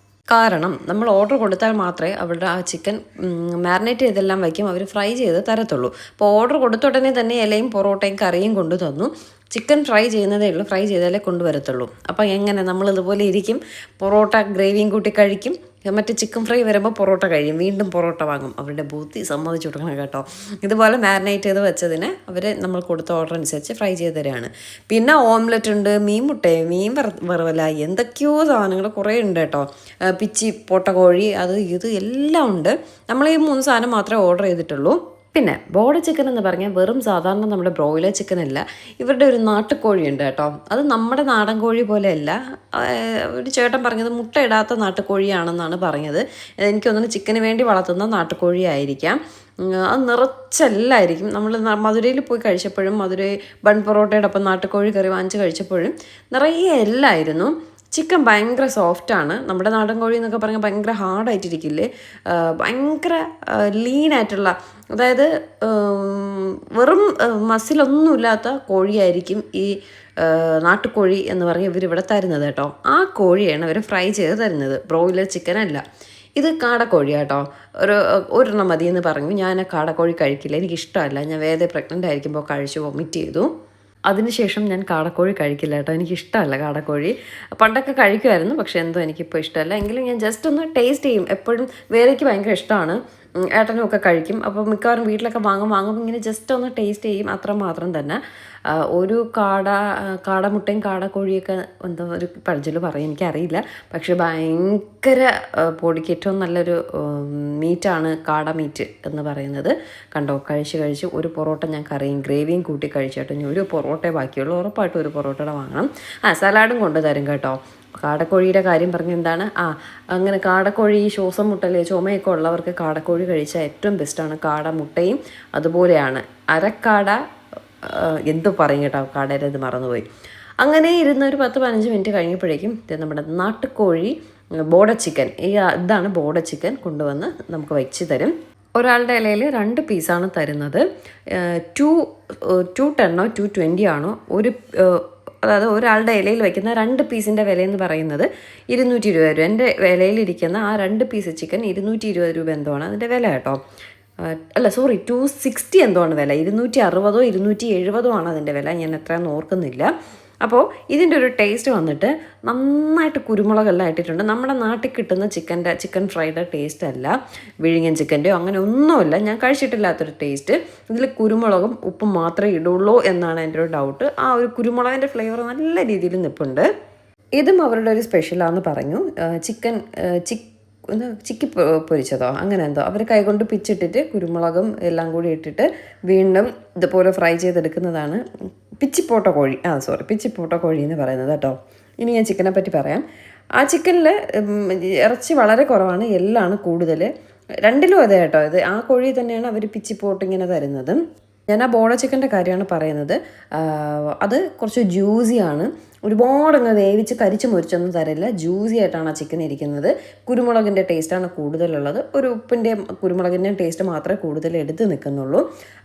കാരണം നമ്മൾ ഓർഡർ കൊടുത്താൽ മാത്രമേ അവരുടെ ആ ചിക്കൻ മാരിനേറ്റ് ചെയ്തെല്ലാം വയ്ക്കും, അവർ ഫ്രൈ ചെയ്ത് തരത്തുള്ളൂ. അപ്പോൾ ഓർഡർ കൊടുത്ത ഉടനെ തന്നെ ഇലയും പൊറോട്ടയും കറിയും കൊണ്ടു തന്നു. ചിക്കൻ ഫ്രൈ ചെയ്യുന്നതേ ഉള്ളൂ, ഫ്രൈ ചെയ്താലേ കൊണ്ടുവരത്തുള്ളൂ. അപ്പോൾ എങ്ങനെ നമ്മളിതുപോലെ ഇരിക്കും, പൊറോട്ട ഗ്രേവിയും കൂട്ടി കഴിക്കും, മറ്റേ ചിക്കൻ ഫ്രൈ വരുമ്പോൾ പൊറോട്ട കഴിയും, വീണ്ടും പൊറോട്ട വാങ്ങും. അവരുടെ ബുദ്ധി സമ്മതിച്ചു കൊടുക്കണം കേട്ടോ. ഇതുപോലെ മാരിനേറ്റ് ചെയ്ത് വെച്ചതിന് അവർ നമ്മൾ കൊടുത്ത ഓർഡർ അനുസരിച്ച് ഫ്രൈ ചെയ്ത് തരാണ്. പിന്നെ ഓംലെറ്റ് ഉണ്ട്, മീൻ വറവല, എന്തൊക്കെയോ സാധനങ്ങൾ കുറേ ഉണ്ട് കേട്ടോ. പിച്ചി പൊട്ടക്കോഴി, അത് ഇത് എല്ലാം ഉണ്ട്. നമ്മൾ ഈ 3 സാധനം മാത്രമേ ഓർഡർ ചെയ്തിട്ടുള്ളൂ. പിന്നെ ബോർഡർ ചിക്കൻ എന്ന് പറഞ്ഞാൽ വെറും സാധാരണ നമ്മുടെ ബ്രോയിലർ ചിക്കൻ അല്ല, ഇവരുടെ ഒരു നാട്ടുകോഴി ഉണ്ട് കേട്ടോ. അത് നമ്മുടെ നാടൻ കോഴി പോലെയല്ല. ഒരു ചേട്ടൻ പറഞ്ഞത് മുട്ട ഇടാത്ത നാട്ടുകോഴിയാണെന്നാണ് പറഞ്ഞത്. എനിക്കൊന്നും ചിക്കന് വേണ്ടി വളർത്തുന്ന നാട്ടുകോഴി ആയിരിക്കാം. അത് നിറച്ചെല്ലായിരിക്കും. നമ്മൾ മധുരയിൽ പോയി കഴിച്ചപ്പോഴും, മധുരൈ ബൺ പൊറോട്ടയുടെ ഒപ്പം നാട്ടുകോഴി കറി വാങ്ങിച്ച് കഴിച്ചപ്പോഴും നിറയെ എല്ലായിരുന്നു. ചിക്കൻ ഭയങ്കര സോഫ്റ്റാണ്. നമ്മുടെ നാടൻ കോഴി എന്നൊക്കെ പറഞ്ഞാൽ ഭയങ്കര ഹാർഡായിട്ടിരിക്കില്ലേ, ഭയങ്കര ലീനായിട്ടുള്ള, അതായത് വെറും മസിലൊന്നുമില്ലാത്ത കോഴിയായിരിക്കും ഈ നാട്ടുകോഴി എന്ന് പറഞ്ഞ് ഇവരിവിടെ തരുന്നത് കേട്ടോ. ആ കോഴിയാണ് അവർ ഫ്രൈ ചെയ്ത് തരുന്നത്, ബ്രോയിലർ ചിക്കൻ അല്ല. ഇത് കാടക്കോഴി കേട്ടോ. ഒരെണ്ണം മതിയെന്ന് പറഞ്ഞു. ഞാൻ കാടക്കോഴി കഴിക്കില്ല, എനിക്കിഷ്ടമല്ല. ഞാൻ വേറെ പ്രഗ്നൻ്റ് ആയിരിക്കുമ്പോൾ കഴിച്ച് വൊമിറ്റ് ചെയ്തു. അതിനുശേഷം ഞാൻ കാടക്കോഴി കഴിക്കില്ല കേട്ടോ, എനിക്കിഷ്ടമല്ല കാടക്കോഴി. പണ്ടൊക്കെ കഴിക്കുമായിരുന്നു, പക്ഷേ എന്തോ എനിക്കിപ്പോൾ ഇഷ്ടമല്ല. എങ്കിലും ഞാൻ ജസ്റ്റ് ഒന്ന് ടേസ്റ്റ് ചെയ്യും. എപ്പോഴും വേറെയ്ക്ക് ഭയങ്കര ഇഷ്ടമാണ്, ഏട്ടനും ഒക്കെ കഴിക്കും. അപ്പോൾ മിക്കവാറും വീട്ടിലൊക്കെ വാങ്ങുമ്പോൾ ഇങ്ങനെ ജസ്റ്റ് ഒന്ന് ടേസ്റ്റ് ചെയ്യും, അത്രമാത്രം തന്നെ. ഒരു കാടമുട്ടയും കാടക്കോഴിയൊക്കെ എന്തോ ഒരു പഴഞ്ചൊല്ല് പറയും, എനിക്കറിയില്ല. പക്ഷെ ഭയങ്കര പൊടിക്ക് ഏറ്റവും നല്ലൊരു മീറ്റാണ് കാട മീറ്റ് എന്ന് പറയുന്നത്. കണ്ടോ, കഴിച്ച് ഒരു പൊറോട്ട ഞാൻ കറിയും ഗ്രേവിയും കൂട്ടി കഴിച്ചിട്ട് ഇനി ഒരു പൊറോട്ടയെ ബാക്കിയുള്ളൂ. ഉറപ്പായിട്ടും ഒരു പൊറോട്ടയുടെ വാങ്ങണം. സലാഡും കൊണ്ടുതരും കേട്ടോ. കാടക്കോഴിയുടെ കാര്യം പറഞ്ഞ എന്താണ്, അങ്ങനെ കാടക്കോഴി ശ്വാസം മുട്ടൽ ചുമയൊക്കെ ഉള്ളവർക്ക് കാടക്കോഴി കഴിച്ചാൽ ഏറ്റവും ബെസ്റ്റാണ്. കാടമുട്ടയും അതുപോലെയാണ്. അരക്കാട എന്തോ പറയും കേട്ടോ, കാടയുടെ ഇത് മറന്നുപോയി. അങ്ങനെ ഇരുന്ന് ഒരു 10-15 മിനിറ്റ് കഴിഞ്ഞപ്പോഴേക്കും നമ്മുടെ നാട്ടുകോഴി ബോർഡർ ചിക്കൻ, ഇതാണ് ബോർഡർ ചിക്കൻ കൊണ്ടുവന്ന് നമുക്ക് വെച്ച് തരും. ഒരാളുടെ ഇലയിൽ 2 പീസാണ് തരുന്നത്. 210 220 ആണോ അതായത് ഒരാളുടെ ഇലയിൽ വയ്ക്കുന്ന 2 പീസിൻ്റെ വിലയെന്ന് പറയുന്നത് 220 രൂപ. എൻ്റെ ഇലയിലിരിക്കുന്ന ആ 2 പീസ് ചിക്കൻ 220 രൂപ എന്തോ ആണ് അതിൻ്റെ വില കേട്ടോ. അല്ല സോറി, 260 എന്തോ ആണ് വില. 260 270 ആണ് അതിൻ്റെ വില, ഞാൻ എത്രയാണെന്ന് ഓർക്കുന്നില്ല. അപ്പോൾ ഇതിൻ്റെ ഒരു ടേസ്റ്റ് വന്നിട്ട് നന്നായിട്ട് കുരുമുളകെല്ലാം ഇട്ടിട്ടുണ്ട്. നമ്മുടെ നാട്ടിൽ കിട്ടുന്ന ചിക്കൻ ഫ്രൈഡ് ടേസ്റ്റ് അല്ല, വിഴിഞ്ഞൻ ചിക്കൻ്റെയോ അങ്ങനെ ഒന്നുമില്ല. ഞാൻ കഴിച്ചിട്ടില്ലാത്തൊരു ടേസ്റ്റ്. ഇതിൽ കുരുമുളകും ഉപ്പും മാത്രമേ ഇടുള്ളൂ എന്നാണ് എൻ്റെ ഒരു ഡൗട്ട്. ആ ഒരു കുരുമുളകിൻ്റെ ഫ്ലേവർ നല്ല രീതിയിൽ നിൽപ്പുണ്ട്. ഇതും അവരുടെ ഒരു സ്പെഷ്യലാണെന്ന് പറഞ്ഞു. ചിക്കി പൊരിച്ചതോ അങ്ങനെ എന്തോ അവർ കൈകൊണ്ട് പിച്ചിട്ടിട്ട് കുരുമുളകും എല്ലാം കൂടി ഇട്ടിട്ട് വീണ്ടും ഇതുപോലെ ഫ്രൈ ചെയ്തെടുക്കുന്നതാണ് പിച്ചിപ്പോട്ട കോഴി എന്ന് പറയുന്നത് കേട്ടോ. ഇനി ഞാൻ ചിക്കനെ പറ്റി പറയാം. ആ ചിക്കനിൽ ഇറച്ചി വളരെ കുറവാണ്, എല്ലാമാണ് കൂടുതൽ. 2 അതെ കേട്ടോ. ഇത് ആ കോഴി തന്നെയാണ് അവർ പിച്ചിപ്പോട്ട് ഇങ്ങനെ തരുന്നത്. ഞാൻ ആ ബോള ചിക്കൻ്റെ കാര്യമാണ് പറയുന്നത്. അത് കുറച്ച് ജ്യൂസിയാണ്, ഒരുപാടങ്ങ് വേവിച്ച് കരിച്ച് മുരിച്ചൊന്നും തരില്ല. ജ്യൂസി ആയിട്ടാണ് ആ ചിക്കൻ ഇരിക്കുന്നത്. കുരുമുളകിൻ്റെ ടേസ്റ്റാണ് കൂടുതലുള്ളത്. ഒരു ഉപ്പിൻ്റെയും കുരുമുളകിൻ്റെയും ടേസ്റ്റ് മാത്രമേ കൂടുതൽ എടുത്ത് നിൽക്കുന്നുള്ളൂ.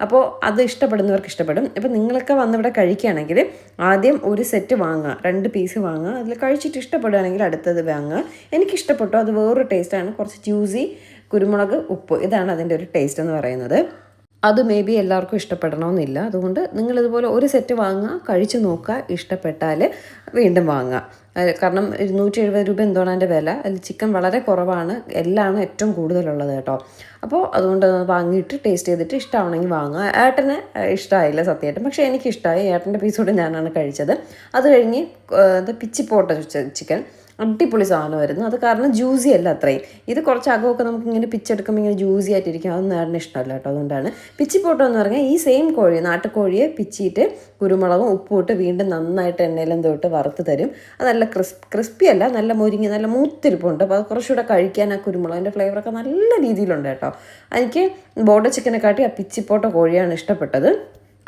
അപ്പോൾ അത് ഇഷ്ടപ്പെടുന്നവർക്ക് ഇഷ്ടപ്പെടും. ഇപ്പോൾ നിങ്ങളൊക്കെ വന്നിവിടെ കഴിക്കുകയാണെങ്കിൽ ആദ്യം ഒരു സെറ്റ് വാങ്ങുക, 2 പീസ് വാങ്ങുക. അതിൽ കഴിച്ചിട്ട് ഇഷ്ടപ്പെടുകയാണെങ്കിൽ അടുത്തത് വാങ്ങുക. എനിക്കിഷ്ടപ്പെട്ടു, അത് വേറൊരു ടേസ്റ്റാണ്. കുറച്ച് ജ്യൂസി, കുരുമുളക്, ഉപ്പ്, ഇതാണ് അതിൻ്റെ ഒരു ടേസ്റ്റ് എന്ന് പറയുന്നത്. അത് മേ ബി എല്ലാവർക്കും ഇഷ്ടപ്പെടണമെന്നില്ല. അതുകൊണ്ട് നിങ്ങളിതുപോലെ ഒരു സെറ്റ് വാങ്ങുക, കഴിച്ച് നോക്കുക, ഇഷ്ടപ്പെട്ടാൽ വീണ്ടും വാങ്ങുക. കാരണം 270 രൂപ എന്തോണം അതിൻ്റെ വില. അതിൽ ചിക്കൻ വളരെ കുറവാണ്, എല്ലാമാണ് ഏറ്റവും കൂടുതലുള്ളത് കേട്ടോ. അപ്പോൾ അതുകൊണ്ട് വാങ്ങിയിട്ട് ടേസ്റ്റ് ചെയ്തിട്ട് ഇഷ്ടമാണെങ്കിൽ വാങ്ങുക. ഏട്ടന് ഇഷ്ടമായില്ല സത്യമായിട്ടും, പക്ഷേ എനിക്കിഷ്ടമായി. ഏട്ടൻ്റെ പീസോടെ ഞാനാണ് കഴിച്ചത്. അത് കഴിഞ്ഞ് പിച്ചിപ്പോട്ട ചിക്കൻ, അടിപൊളി സാധനമായിരുന്നു. അത് കാരണം ജ്യൂസി അല്ല അത്രയും. ഇത് കുറച്ച് അകമൊക്കെ നമുക്ക് ഇങ്ങനെ പിച്ചെടുക്കുമ്പോൾ ഇങ്ങനെ ജ്യൂസി ആയിട്ടിരിക്കും. അതൊന്നും ഏട്ടന് ഇഷ്ടമല്ല കേട്ടോ. അതുകൊണ്ടാണ് പിച്ചിപ്പോട്ടം എന്ന് പറഞ്ഞാൽ ഈ സെയിം കോഴി, നാട്ടുകോഴിയെ പിച്ചിയിട്ട് കുരുമുളകും ഉപ്പും ഇട്ട് വീണ്ടും നന്നായിട്ട് എണ്ണയിലും തൊട്ട് വറുത്ത് തരും. അത് നല്ല ക്രിസ്പി അല്ല, നല്ല മുരിങ്ങി, നല്ല മൂത്തിരിപ്പുണ്ട്. അപ്പോൾ അത് കുറച്ചുകൂടെ കഴിക്കാൻ ആ കുരുമുളകിൻ്റെ ഫ്ലേവറൊക്കെ നല്ല രീതിയിലുണ്ട് കേട്ടോ. എനിക്ക് ബോർഡർ ചിക്കനെക്കാട്ടി ആ പിച്ചിപ്പോട്ട കോഴിയാണ് ഇഷ്ടപ്പെട്ടത്.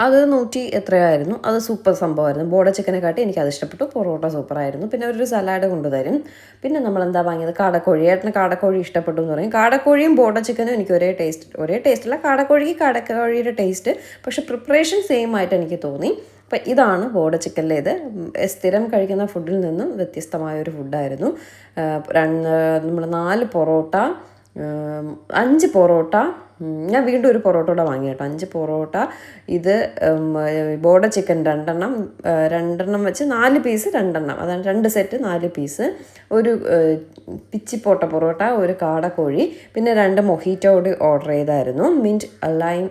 അത് 100 എത്രയായിരുന്നു. അത് സൂപ്പർ സംഭവമായിരുന്നു. ബോർഡർ ചിക്കനെക്കാട്ടി എനിക്കത് ഇഷ്ടപ്പെട്ടു. പൊറോട്ട സൂപ്പറായിരുന്നു. പിന്നെ ഒരു സലാഡ് കൊണ്ടുതരും. പിന്നെ നമ്മളെന്താ വാങ്ങിയത്, കാടക്കോഴി. ഏട്ടന് കാടക്കോഴി ഇഷ്ടപ്പെട്ടു എന്ന് പറയും. കാടക്കോഴിയും ബോർഡർ ചിക്കനും എനിക്ക് ഒരേ ടേസ്റ്റല്ല. കാടക്കോഴിക്ക് കാടക്കോഴിയുടെ ടേസ്റ്റ്, പക്ഷേ പ്രിപ്പറേഷൻ സെയിം ആയിട്ട് എനിക്ക് തോന്നി. അപ്പം ഇതാണ് ബോർഡർ ചിക്കനിലേത്. സ്ഥിരം കഴിക്കുന്ന ഫുഡിൽ നിന്നും വ്യത്യസ്തമായൊരു ഫുഡായിരുന്നു. നമ്മൾ 4 പൊറോട്ട, 5 പൊറോട്ട, ഞാൻ വീണ്ടും ഒരു പൊറോട്ട കൂടെ വാങ്ങി കേട്ടോ. 5 പൊറോട്ട, ഇത് ബോർഡർ ചിക്കൻ 2 വെച്ച് 4 പീസ് 2, അതാണ് 2 സെറ്റ് 4 പീസ്. ഒരു പിച്ചിപ്പോട്ട പൊറോട്ട, ഒരു കാടക്കോഴി, പിന്നെ 2 മൊഹീറ്റോ കൂടി ഓർഡർ ചെയ്തായിരുന്നു. മിൻറ്റ് ലൈം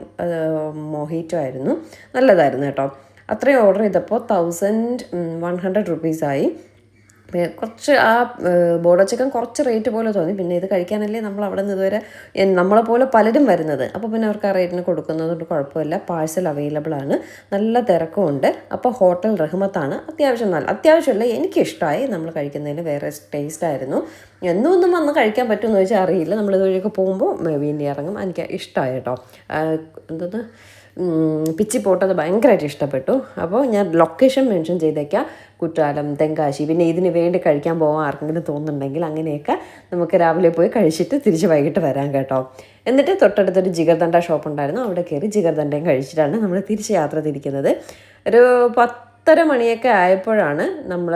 മൊഹീറ്റോ ആയിരുന്നു, നല്ലതായിരുന്നു കേട്ടോ. അത്രയും ഓർഡർ ചെയ്തപ്പോൾ 1100 റുപ്പീസായി. കുറച്ച് ആ ബോർഡർ ചിക്കൻ കുറച്ച് റേറ്റ് പോലെ തോന്നി. പിന്നെ ഇത് കഴിക്കാനല്ലേ നമ്മൾ അവിടെ നിന്ന് ഇതുവരെ നമ്മളെപ്പോലെ പലരും വരുന്നത്. അപ്പോൾ പിന്നെ അവർക്ക് ആ റേറ്റിന് കൊടുക്കുന്നതുകൊണ്ട് കുഴപ്പമില്ല. പാഴ്സൽ അവൈലബിൾ ആണ്, നല്ല തിരക്കുമുണ്ട്. അപ്പോൾ ഹോട്ടൽ റഹ്മത്താണ്. അത്യാവശ്യമല്ല, എനിക്കിഷ്ടമായി. നമ്മൾ കഴിക്കുന്നതിന് വേറെ ടേസ്റ്റ് ആയിരുന്നു. എന്നും വന്ന് കഴിക്കാൻ പറ്റുമെന്ന് ചോദിച്ചാൽ അറിയില്ല. നമ്മളിതുവഴിയൊക്കെ പോകുമ്പോൾ വീണ്ടും ഇറങ്ങും. എനിക്ക് ഇഷ്ടമായി കേട്ടോ. എന്തോന്ന് പിച്ചിപ്പോട്ടത് ഭയങ്കരമായിട്ട് ഇഷ്ടപ്പെട്ടു. അപ്പോൾ ഞാൻ ലൊക്കേഷൻ മെൻഷൻ ചെയ്തേക്കാം, കുറ്റാലം, തെങ്കാശി. പിന്നെ ഇതിന് വേണ്ടി കഴിക്കാൻ പോകാൻ ആർക്കെങ്കിലും തോന്നുന്നുണ്ടെങ്കിൽ അങ്ങനെയൊക്കെ നമുക്ക് രാവിലെ പോയി കഴിച്ചിട്ട് തിരിച്ച് വൈകിട്ട് വരാം കേട്ടോ. എന്നിട്ട് തൊട്ടടുത്തൊരു ജിഗർദണ്ഡ ഷോപ്പ് ഉണ്ടായിരുന്നു, അവിടെ കയറി ജിഗർദണ്ഡയും കഴിച്ചിട്ടാണ് നമ്മൾ തിരിച്ച് യാത്ര തിരിക്കുന്നത്. ഒരു 10:30 മണിയൊക്കെ ആയപ്പോഴാണ് നമ്മൾ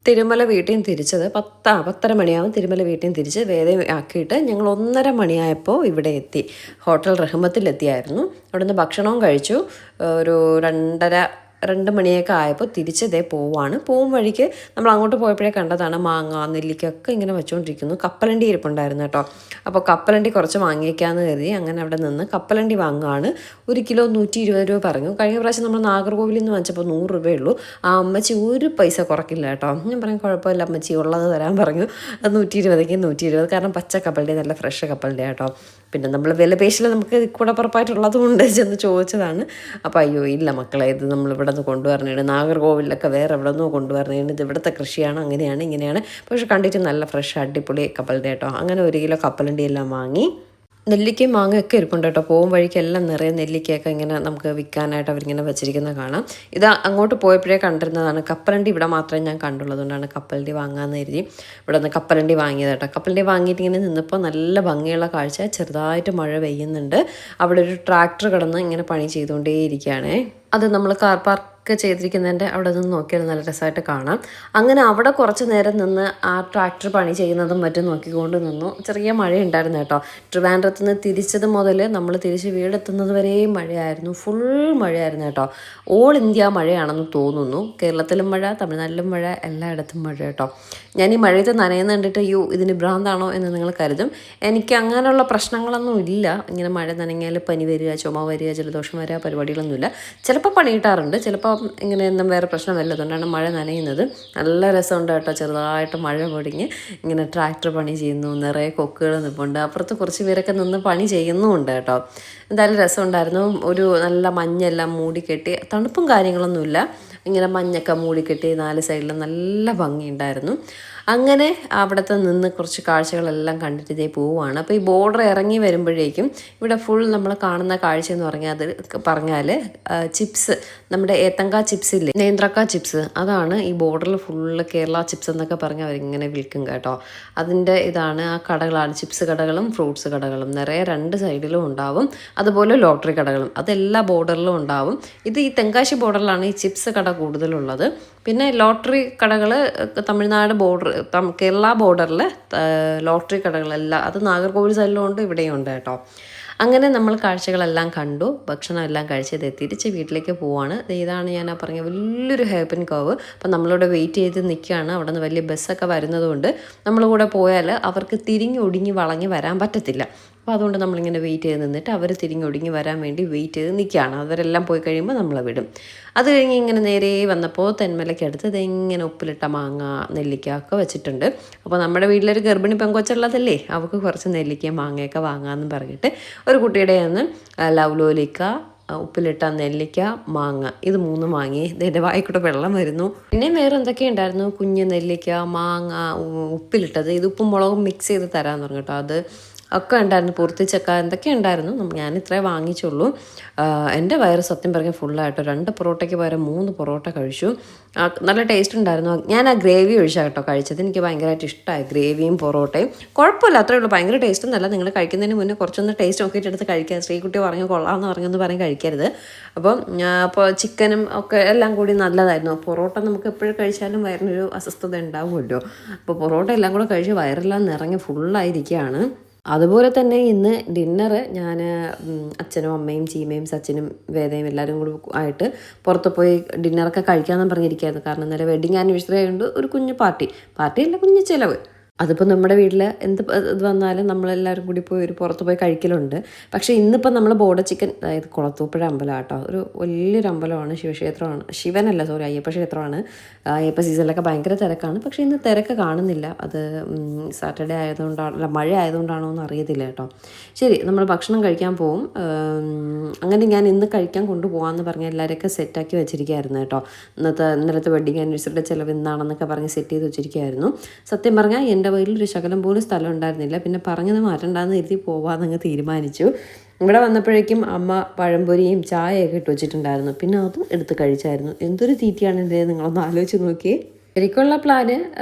തിരുമല വീട്ടിൽ നിന്ന് തിരിച്ചത്. 10:30 മണിയാവും തിരുമല വീട്ടിൽ നിന്ന് തിരിച്ച് വേദം ആക്കിയിട്ട് ഞങ്ങൾ 1:30 മണിയായപ്പോൾ ഇവിടെ എത്തി. ഹോട്ടൽ റഹ്മത്തിലെത്തിയായിരുന്നു. അവിടെ നിന്ന് ഭക്ഷണവും കഴിച്ചു. ഒരു 2 മണിയൊക്കെ ആയപ്പോൾ തിരിച്ചതേ പോവാണ്. പോകും വഴിക്ക് നമ്മൾ അങ്ങോട്ട് പോയപ്പോഴേ കണ്ടതാണ് മാങ്ങ, നെല്ലിക്കൊക്കെ ഇങ്ങനെ വെച്ചുകൊണ്ടിരിക്കുന്നു. കപ്പലണ്ടി ഇരിപ്പുണ്ടായിരുന്നു കേട്ടോ. അപ്പോൾ കപ്പലണ്ടി കുറച്ച് വാങ്ങിയേക്കാമെന്ന് കരുതി അങ്ങനെ അവിടെ നിന്ന് കപ്പലണ്ടി വാങ്ങുകയാണ്. 1 കിലോ 120 രൂപ പറഞ്ഞു. കഴിഞ്ഞ പ്രാവശ്യം നമ്മൾ നാഗർകോവിലിൽ നിന്ന് വാങ്ങിച്ചപ്പോൾ 100 രൂപയുള്ളൂ. ആ അമ്മച്ചി ഒരു പൈസ കുറക്കില്ല കേട്ടോ. ഞാൻ പറയും കുഴപ്പമില്ല അമ്മച്ചി, ഉള്ളത് തരാൻ പറഞ്ഞു. അത് 120ക്ക് 120, കാരണം പച്ച കപ്പലണ്ടി, നല്ല ഫ്രഷ് കപ്പലണ്ടി കേട്ടോ. പിന്നെ നമ്മൾ വില പേശിൽ നമുക്ക് കൂടപ്പുറപ്പായിട്ടുള്ളത് കൊണ്ട് ചെന്ന് ചോദിച്ചതാണ്. അപ്പോൾ അയ്യോ ഇല്ല മക്കളെ, ഇത് നമ്മളിവിടെ നിന്ന് കൊണ്ടുവരണേണ്, നാഗർകോവിലൊക്കെ വേറെ എവിടെ നിന്നോ കൊണ്ടുവരണേണ്, ഇത് ഇവിടുത്തെ കൃഷിയാണ്, അങ്ങനെയാണ് ഇങ്ങനെയാണ്. പക്ഷെ കണ്ടിട്ട് നല്ല ഫ്രഷ് അടിപൊളി കപ്പലണ്ടി കേട്ടോ. അങ്ങനെ 1 കിലോ കപ്പലണ്ടി എല്ലാം വാങ്ങി. നെല്ലിക്കയും മാങ്ങയൊക്കെ ഇരിപ്പുണ്ട് കേട്ടോ. പോകും വഴിക്കെല്ലാം നിറയെ നെല്ലിക്കയൊക്കെ ഇങ്ങനെ നമുക്ക് വിൽക്കാനായിട്ട് അവരിങ്ങനെ വെച്ചിരിക്കുന്നത് കാണാം. ഇത് അങ്ങോട്ട് പോയപ്പോഴേ കണ്ടിരുന്നതാണ്. കപ്പലണ്ടി ഇവിടെ മാത്രമേ ഞാൻ കണ്ടുള്ളതുകൊണ്ടാണ് കപ്പലണ്ടി വാങ്ങാമെന്ന് കരുതി ഇവിടെ നിന്ന് കപ്പലണ്ടി വാങ്ങിയത് കേട്ടോ. കപ്പലണ്ടി വാങ്ങിയിട്ട് ഇങ്ങനെ നിന്നപ്പോൾ നല്ല ഭംഗിയുള്ള കാഴ്ച. ചെറുതായിട്ട് മഴ പെയ്യുന്നുണ്ട്. അവിടെ ഒരു ട്രാക്ടർ കിടന്ന് ഇങ്ങനെ പണി ചെയ്തുകൊണ്ടേയിരിക്കുകയാണേ. അത് നമ്മൾ കാർ പാർക്ക് ചെയ്തിരിക്കുന്നതിൻ്റെ അവിടെ നിന്ന് നോക്കിയാൽ നല്ല രസമായിട്ട് കാണാം. അങ്ങനെ അവിടെ കുറച്ച് നേരം നിന്ന് ആ ട്രാക്ടർ പണി ചെയ്യുന്നതും മറ്റും നോക്കിക്കൊണ്ട് നിന്നു. ചെറിയ മഴയുണ്ടായിരുന്നു കേട്ടോ. ട്രിവാൻഡ്രത്ത് നിന്ന് തിരിച്ചത് മുതൽ നമ്മൾ തിരിച്ച് വീടെത്തുന്നത് വരെയും മഴയായിരുന്നു. ഫുൾ മഴയായിരുന്നു കേട്ടോ. ഓൾ ഇന്ത്യ മഴയാണെന്ന് തോന്നുന്നു. കേരളത്തിലും മഴ, തമിഴ്നാട്ടിലും മഴ, എല്ലായിടത്തും മഴ കേട്ടോ. ഞാൻ ഈ മഴയത്ത് നനയുന്ന കണ്ടിട്ട് ഇതിന് ഭ്രാന്താണോ എന്ന് നിങ്ങൾ കരുതും. എനിക്ക് അങ്ങനെയുള്ള പ്രശ്നങ്ങളൊന്നും ഇല്ല. ഇങ്ങനെ മഴ നനഞ്ഞാൽ പനി വരിക, ചുമ വരിക, ജലദോഷം വരിക പരിപാടികളൊന്നുമില്ല. ചിലപ്പോൾ പണി കിട്ടാറുണ്ട്, ചിലപ്പോൾ അപ്പം ഇങ്ങനെയൊന്നും വേറെ പ്രശ്നമല്ലതുകൊണ്ടാണ് മഴ നനയുന്നത്. നല്ല രസമുണ്ട് കേട്ടോ. ചെറുതായിട്ട് മഴ പൊടിഞ്ഞ് ഇങ്ങനെ ട്രാക്ടർ പണി ചെയ്യുന്നു, നിറയെ കൊക്കുകൾ നിൽപ്പുണ്ട്, അപ്പുറത്ത് കുറച്ച് പേരൊക്കെ നിന്ന് പണി ചെയ്യുന്നുമുണ്ട് കേട്ടോ. എന്തായാലും രസമുണ്ടായിരുന്നു. ഒരു നല്ല മഞ്ഞെല്ലാം മൂടിക്കെട്ടി, തണുപ്പും കാര്യങ്ങളൊന്നുമില്ല, ഇങ്ങനെ മഞ്ഞൊക്കെ മൂടിക്കെട്ടി 4 സൈഡിലും നല്ല ഭംഗിയുണ്ടായിരുന്നു. അങ്ങനെ അവിടുത്തെ നിന്ന് കുറച്ച് കാഴ്ചകളെല്ലാം കണ്ടിട്ട് ഇതേ പോവുകയാണ്. അപ്പോൾ ഈ ബോർഡർ ഇറങ്ങി വരുമ്പോഴേക്കും ഇവിടെ ഫുൾ നമ്മൾ കാണുന്ന കാഴ്ച എന്ന് പറഞ്ഞാൽ ചിപ്സ്, നമ്മുടെ ഏത്തങ്ക ചിപ്സ് ഇല്ലേ, നേന്ത്രക്ക ചിപ്സ്, അതാണ് ഈ ബോർഡറിൽ ഫുള്ള് കേരള ചിപ്സ് എന്നൊക്കെ പറഞ്ഞ് അവരിങ്ങനെ വിൽക്കും കേട്ടോ. അതിൻ്റെ ഇതാണ് ആ കടകളാണ്, ചിപ്സ് കടകളും ഫ്രൂട്ട്സ് കടകളും നിറയെ 2 സൈഡിലും ഉണ്ടാവും. അതുപോലെ ലോട്ടറി കടകളും, അതെല്ലാ ബോർഡറിലും ഉണ്ടാവും. ഇത് ഈ തെങ്കാശി ബോർഡറിലാണ് ഈ ചിപ്സ് കട കൂടുതലുള്ളത്. പിന്നെ ലോട്ടറി കടകൾ തമിഴ്നാട് ബോർഡർ, കേരള ബോർഡറിൽ ലോട്ടറി കടകളെല്ലാം, അത് നാഗർകോവിൽ സൈഡിലും ഉണ്ട്, ഇവിടെയും ഉണ്ട് കേട്ടോ. അങ്ങനെ നമ്മൾ കാഴ്ചകളെല്ലാം കണ്ടു, ഭക്ഷണം എല്ലാം കഴിച്ചത് തിരിച്ച് വീട്ടിലേക്ക് പോവാണ്. ഇതാണ് ഞാൻ പറഞ്ഞ വലിയൊരു ഹെയർപിൻ കർവ്. അപ്പം നമ്മളിവിടെ വെയിറ്റ് ചെയ്ത് നിൽക്കുകയാണ്. അവിടെ നിന്ന് വലിയ ബസ്സൊക്കെ വരുന്നതുകൊണ്ട് നമ്മൾ കൂടെ പോയാൽ അവർക്ക് തിരിഞ്ഞ് ഒടുങ്ങി വളഞ്ഞ് വരാൻ പറ്റത്തില്ല. അപ്പോൾ അതുകൊണ്ട് നമ്മളിങ്ങനെ വെയിറ്റ് ചെയ്ത് നിന്നിട്ട് അവർ തിരിഞ്ഞൊടുങ്ങി വരാൻ വേണ്ടി വെയിറ്റ് ചെയ്ത് നിൽക്കുകയാണ്. അവരെല്ലാം പോയി കഴിയുമ്പോൾ നമ്മളെ വിടും. അത് കഴിഞ്ഞ് ഇങ്ങനെ നേരെ വന്നപ്പോൾ തെന്മലയ്ക്കടുത്ത് ഇതെങ്ങനെ ഉപ്പിലിട്ട മാങ്ങ, നെല്ലിക്ക ഒക്കെ വെച്ചിട്ടുണ്ട്. അപ്പോൾ നമ്മുടെ വീട്ടിലൊരു ഗർഭിണി പെങ്കൊച്ചുള്ളതല്ലേ, അവൾക്ക് കുറച്ച് നെല്ലിക്ക മാങ്ങയൊക്കെ വാങ്ങാമെന്ന് പറഞ്ഞിട്ട് ഒരു കുട്ടിയുടെ നിന്ന് ലവ്ലോലിക്ക, ഉപ്പിലിട്ട നെല്ലിക്ക, മാങ്ങ, ഇത് 3 വാങ്ങി. ഇതിൻ്റെ വായിക്കൂടെ വെള്ളം വരുന്നു. പിന്നെ വേറെ എന്തൊക്കെ ഉണ്ടായിരുന്നു, കുഞ്ഞ് നെല്ലിക്ക, മാങ്ങ, ഉപ്പിലിട്ടത്, ഇത് ഉപ്പും മുളകും മിക്സ് ചെയ്ത് തരാമെന്ന് പറഞ്ഞു കേട്ടോ. അത് ഒക്കെ ഉണ്ടായിരുന്നു. പൂർത്തിച്ചക്ക എന്തൊക്കെ ഉണ്ടായിരുന്നു. ഞാൻ ഇത്രേ വാങ്ങിച്ചുള്ളൂ. എൻ്റെ വയറ് സത്യം പറഞ്ഞാൽ ഫുള്ളായിട്ടോ. 2 പൊറോട്ടയ്ക്ക് പകരം 3 പൊറോട്ട കഴിച്ചു. നല്ല ടേസ്റ്റ് ഉണ്ടായിരുന്നു. ഞാൻ ആ ഗ്രേവി ഒഴിച്ചാൽ കേട്ടോ കഴിച്ചത്. എനിക്ക് ഭയങ്കരമായിട്ട് ഇഷ്ടമായി ഗ്രേവിയും പൊറോട്ടയും. കുഴപ്പമില്ല, അത്രേ ഉള്ളൂ. ഭയങ്കര ടേസ്റ്റ് ഒന്നുമല്ല. നിങ്ങൾ കഴിക്കുന്നതിന് മുന്നേ കുറച്ചൊന്ന് ടേസ്റ്റ് നോക്കിയിട്ട് എടുത്ത് കഴിക്കുക. ശ്രീകുട്ടി പറഞ്ഞു കൊള്ളാമെന്ന് പറഞ്ഞൊന്ന് പറഞ്ഞ് കഴിക്കരുത്. അപ്പോൾ ചിക്കനും ഒക്കെ എല്ലാം കൂടി നല്ലതായിരുന്നു. പൊറോട്ട നമുക്ക് എപ്പോഴും കഴിച്ചാലും വയറിനൊരു അസ്വസ്ഥത ഉണ്ടാവുമല്ലോ. അപ്പോൾ പൊറോട്ട എല്ലാം കൂടെ കഴിച്ച് വയറെല്ലാം നിറഞ്ഞ് ഫുള്ളായിരിക്കുകയാണ്. അതുപോലെ തന്നെ ഇന്ന് ഡിന്നറ് ഞാൻ അച്ഛനും അമ്മയും ചീമയും സച്ചിനും വേദയും എല്ലാവരും കൂടി ആയിട്ട് പുറത്ത് പോയി ഡിന്നറൊക്കെ കഴിക്കാമെന്ന് പറഞ്ഞിരിക്കുകയായിരുന്നു. കാരണം ഇന്നലെ വെഡിങ് ആനിവേഴ്സറി ആയതുകൊണ്ട് ഒരു കുഞ്ഞു പാർട്ടിയല്ല, കുഞ്ഞു ചിലവ്. അതിപ്പോൾ നമ്മുടെ വീട്ടിൽ എന്ത് ഇത് വന്നാലും നമ്മളെല്ലാവരും കൂടി പോയി ഒരു പുറത്ത് പോയി കഴിക്കലുണ്ട്. പക്ഷേ ഇന്നിപ്പോൾ നമ്മൾ ബോർഡർ ചിക്കൻ, അതായത് കുളത്തൂപ്പുഴ അമ്പലം കേട്ടോ, ഒരു വലിയൊരു അമ്പലമാണ്, ശിവക്ഷേത്രമാണ്, ശിവനല്ല സോറി അയ്യപ്പ ക്ഷേത്രമാണ്. അയ്യപ്പ സീസണിലൊക്കെ ഭയങ്കര തിരക്കാണ്. പക്ഷേ ഇന്ന് തിരക്ക് കാണുന്നില്ല. അത് സാറ്റർഡേ ആയതുകൊണ്ടാണ്, അല്ല മഴ ആയതുകൊണ്ടാണോ എന്ന് അറിയത്തില്ല കേട്ടോ. ശരി, നമ്മൾ ഭക്ഷണം കഴിക്കാൻ പോവും. അങ്ങനെ ഞാൻ ഇന്ന് കഴിക്കാൻ കൊണ്ടുപോകാമെന്ന് പറഞ്ഞ് എല്ലാവരെയൊക്കെ സെറ്റാക്കി വെച്ചിരിക്കുകയായിരുന്നു കേട്ടോ. ഇന്നലത്തെ വെഡിങ് ആനിവേഴ്സറിയുടെ ചിലവ് ഇന്നാണെന്നൊക്കെ പറഞ്ഞ് സെറ്റ് ചെയ്ത് വെച്ചിരിക്കുകയായിരുന്നു. സത്യം പറഞ്ഞാൽ എൻ്റെ വീട്ടിലൊരു ശകലം പോലും സ്ഥലം ഉണ്ടായിരുന്നില്ല. പിന്നെ പറഞ്ഞത് മാറ്റണ്ടെന്ന് കരുതി പോവാന്നങ്ങ് തീരുമാനിച്ചു. ഇവിടെ വന്നപ്പോഴേക്കും അമ്മ പഴംപൊരിയും ചായയൊക്കെ ഇട്ട് വെച്ചിട്ടുണ്ടായിരുന്നു. പിന്നെ അതും എടുത്ത് കഴിച്ചായിരുന്നു. എന്തൊരു തീറ്റയാണ് എൻ്റെ, നിങ്ങളൊന്ന് ആലോചിച്ച് നോക്കിയേ. ശരിക്കുള്ള പ്ലാന്